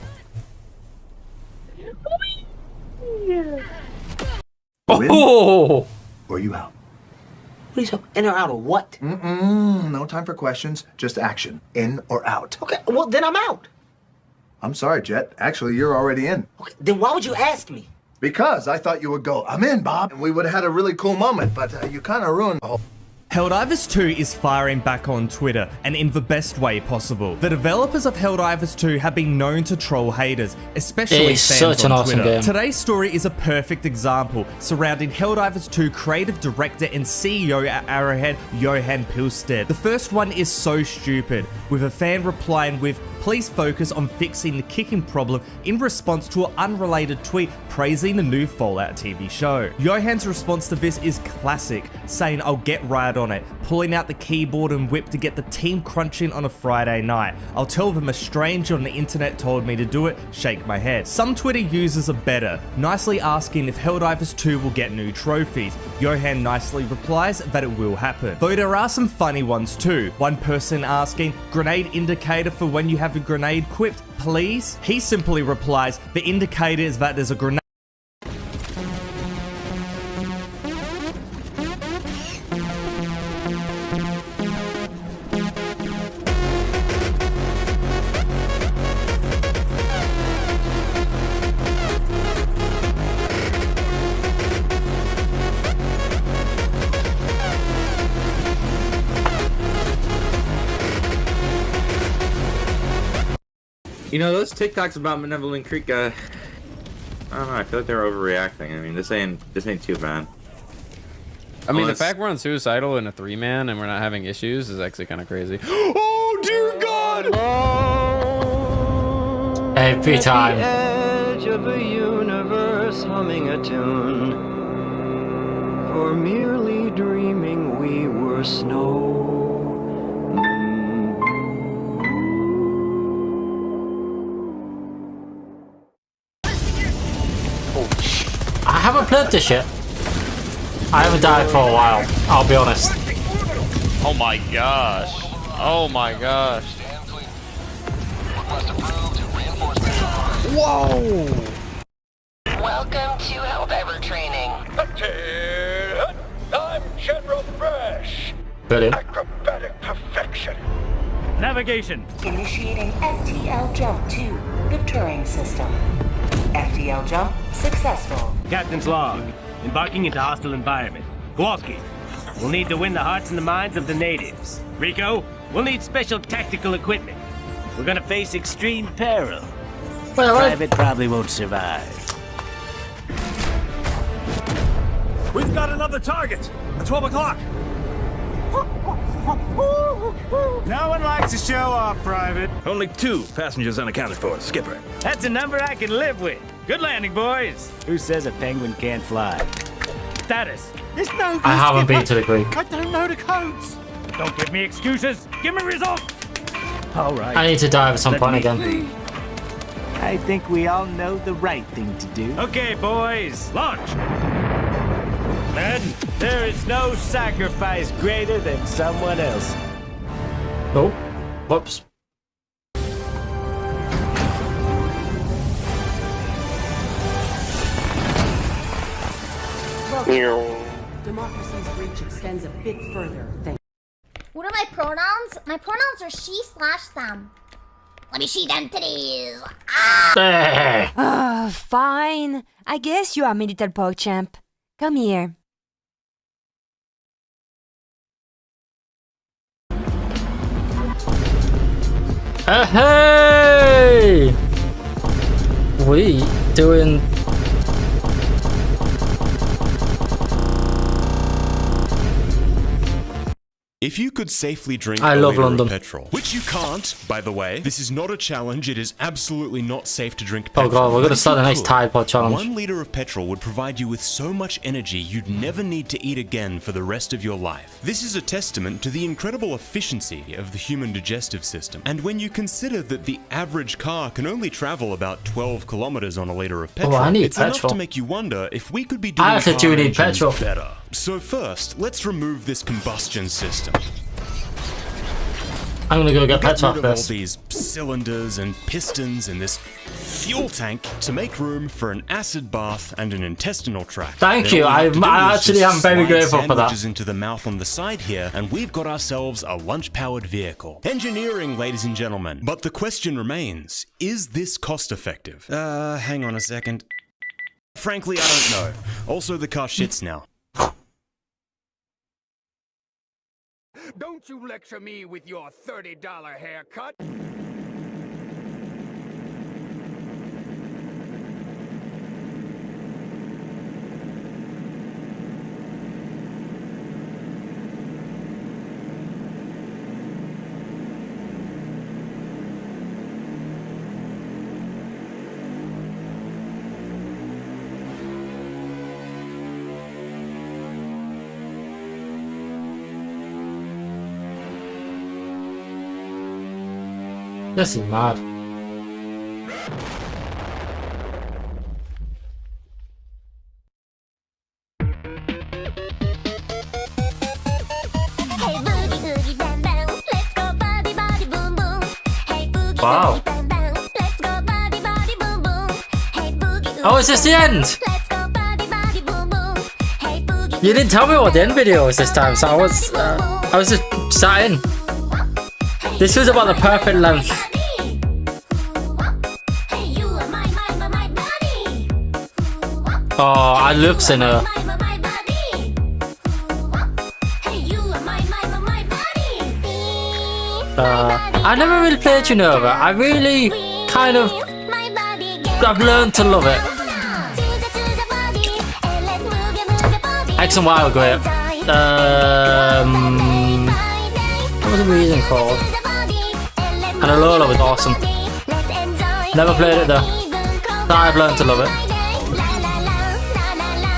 Oh! Or are you out? Please, in or out of what? No time for questions, just action. In or out. Okay, well, then I'm out. I'm sorry, Jet. Actually, you're already in. Okay, then why would you ask me? Because I thought you would go, I'm in, Bob. And we would have had a really cool moment, but you kind of ruined the whole... Helldivers 2 is firing back on Twitter, and in the best way possible. The developers of Helldivers 2 have been known to troll haters, especially It is fans such an on awesome Twitter. game. Today's story is a perfect example surrounding Helldivers 2 creative director and CEO at Arrowhead, Johan Pilstead. The first one is so stupid, with a fan replying with, "Please focus on fixing the kicking problem," in response to an unrelated tweet praising the new Fallout TV show. Johan's response to this is classic, saying, "I'll get right on it," pulling out the keyboard and whip to get the team crunching on a Friday night. "I'll tell them a stranger on the internet told me to do it," shake my head. Some Twitter users are better, nicely asking if Helldivers 2 will get new trophies. Johan nicely replies that it will happen. Though there are some funny ones too. One person asking, "Grenade indicator for when you have a grenade equipped, please?" He simply replies, "The indicator is that there's a grenade." You know, those TikToks about Benevolent Creek, I don't know, I feel like they're overreacting. I mean, this ain't too bad. I mean, the fact we're on Suicidal in a 3-man and we're not having issues is actually kind of crazy. Oh, dear God! Every time. Edge of a universe humming a tune. For merely dreaming we were snow. I haven't played this yet. I haven't died for a while, I'll be honest. Oh my gosh. Oh my gosh. Whoa! Welcome to Helldiver training. I'm General Fresh. Brilliant. Acrobatic perfection. Navigation. Initiating FTL jump to the Turing system. FTL jump successful. Captain's log. Embarking into hostile environment. Kowalski. We'll need to win the hearts and the minds of the natives. Rico, we'll need special tactical equipment. We're gonna face extreme peril. Private probably won't survive. We've got another target. At 12 o'clock. No one likes to show off, Private. Only 2 passengers unaccounted for, Skipper. That's a number I can live with. Good landing, boys. Who says a penguin can't fly? Status. There's no I haven't been to the Greek. I don't know the codes. Don't give me excuses. Give me results. All right. I need to dive at some point again. I think we all know the right thing to do. Okay, boys. Launch. Men, there is no sacrifice greater than someone else. Oh, whoops. Democracy's reach extends a bit further. What are my pronouns? My pronouns are she/them. Let me see them titties. Fine. I guess you are my little PogChamp. Come here. Hey! We doing... If you could safely drink I a love liter London. of petrol, which you can't, by the way, this is not a challenge. It is absolutely not safe to drink Oh petrol. god, we're But gonna if start you a nice could, Tide Pod challenge. 1 liter of petrol would provide you with so much energy you'd never need to eat again for the rest of your life. This is a testament to the incredible efficiency of the human digestive system. And when you consider that the average car can only travel about 12 kilometers on a liter of petrol, I need it's enough petrol. to make you wonder if we could be doing I actually car do need engines petrol. better. So first, let's remove this combustion system. I'm gonna go get Get petrol rid of all first. these cylinders and pistons in this fuel tank to make room for an acid bath and an intestinal tract. Thank Then you. all we have to do I is actually just am very slide grateful for that. sandwiches into the mouth on the side here, and we've got ourselves a lunch-powered vehicle. Engineering, ladies and gentlemen. But the question remains: is this cost-effective? Hang on a second. Frankly, I don't know. Also, the car shits now. Don't you lecture me with your $30 haircut. This is mad. Wow. Oh, is this the end? You didn't tell me what the end video was this time, so I was just sat in. This was about the perfect length. Oh, I love Sinner. I never really played Unova. I really kind of, I've learned to love it. X and Y were great. What was the reason called? And Alola was awesome. Never played it though. But I've learned to love it.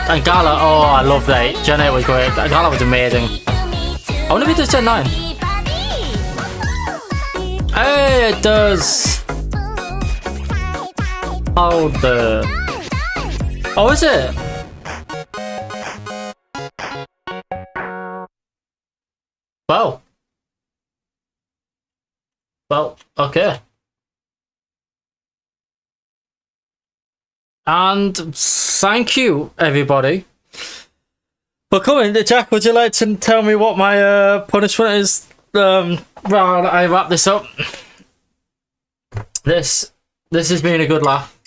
And Gala, oh, I love that. Gen 8 was great. Gala was amazing. I wonder if it does Gen 9. Hey, it does. Hold the. Oh, is it? Well. Well, okay. And thank you, everybody, for coming. Jack, would you like to tell me what my punishment is? While I wrap this up. This has been a good laugh.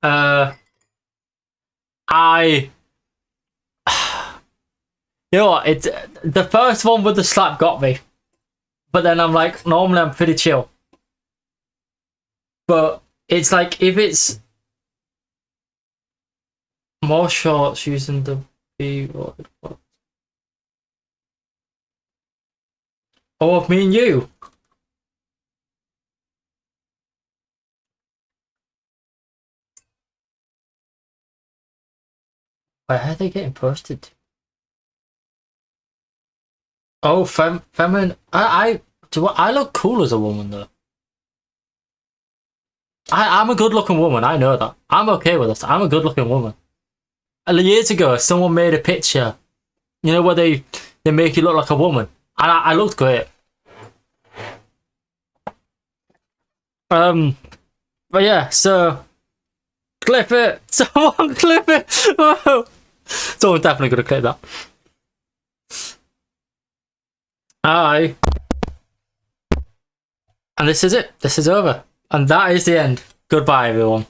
You know what? It's the first one with the slap got me, but then I'm like, normally I'm pretty chill. But it's like if it's more shorts using the B word. Oh, me and you. Where are they getting posted? Oh, feminine. I look cool as a woman though. I'm a good-looking woman. I know that. I'm okay with this. I'm a good-looking woman. Years ago, someone made a picture, you know, where they make you look like a woman, and I looked great. But yeah, so clip it. Someone clip it. Oh. Someone's definitely gonna clip that. Aye. And this is it. This is over. And that is the end. Goodbye, everyone.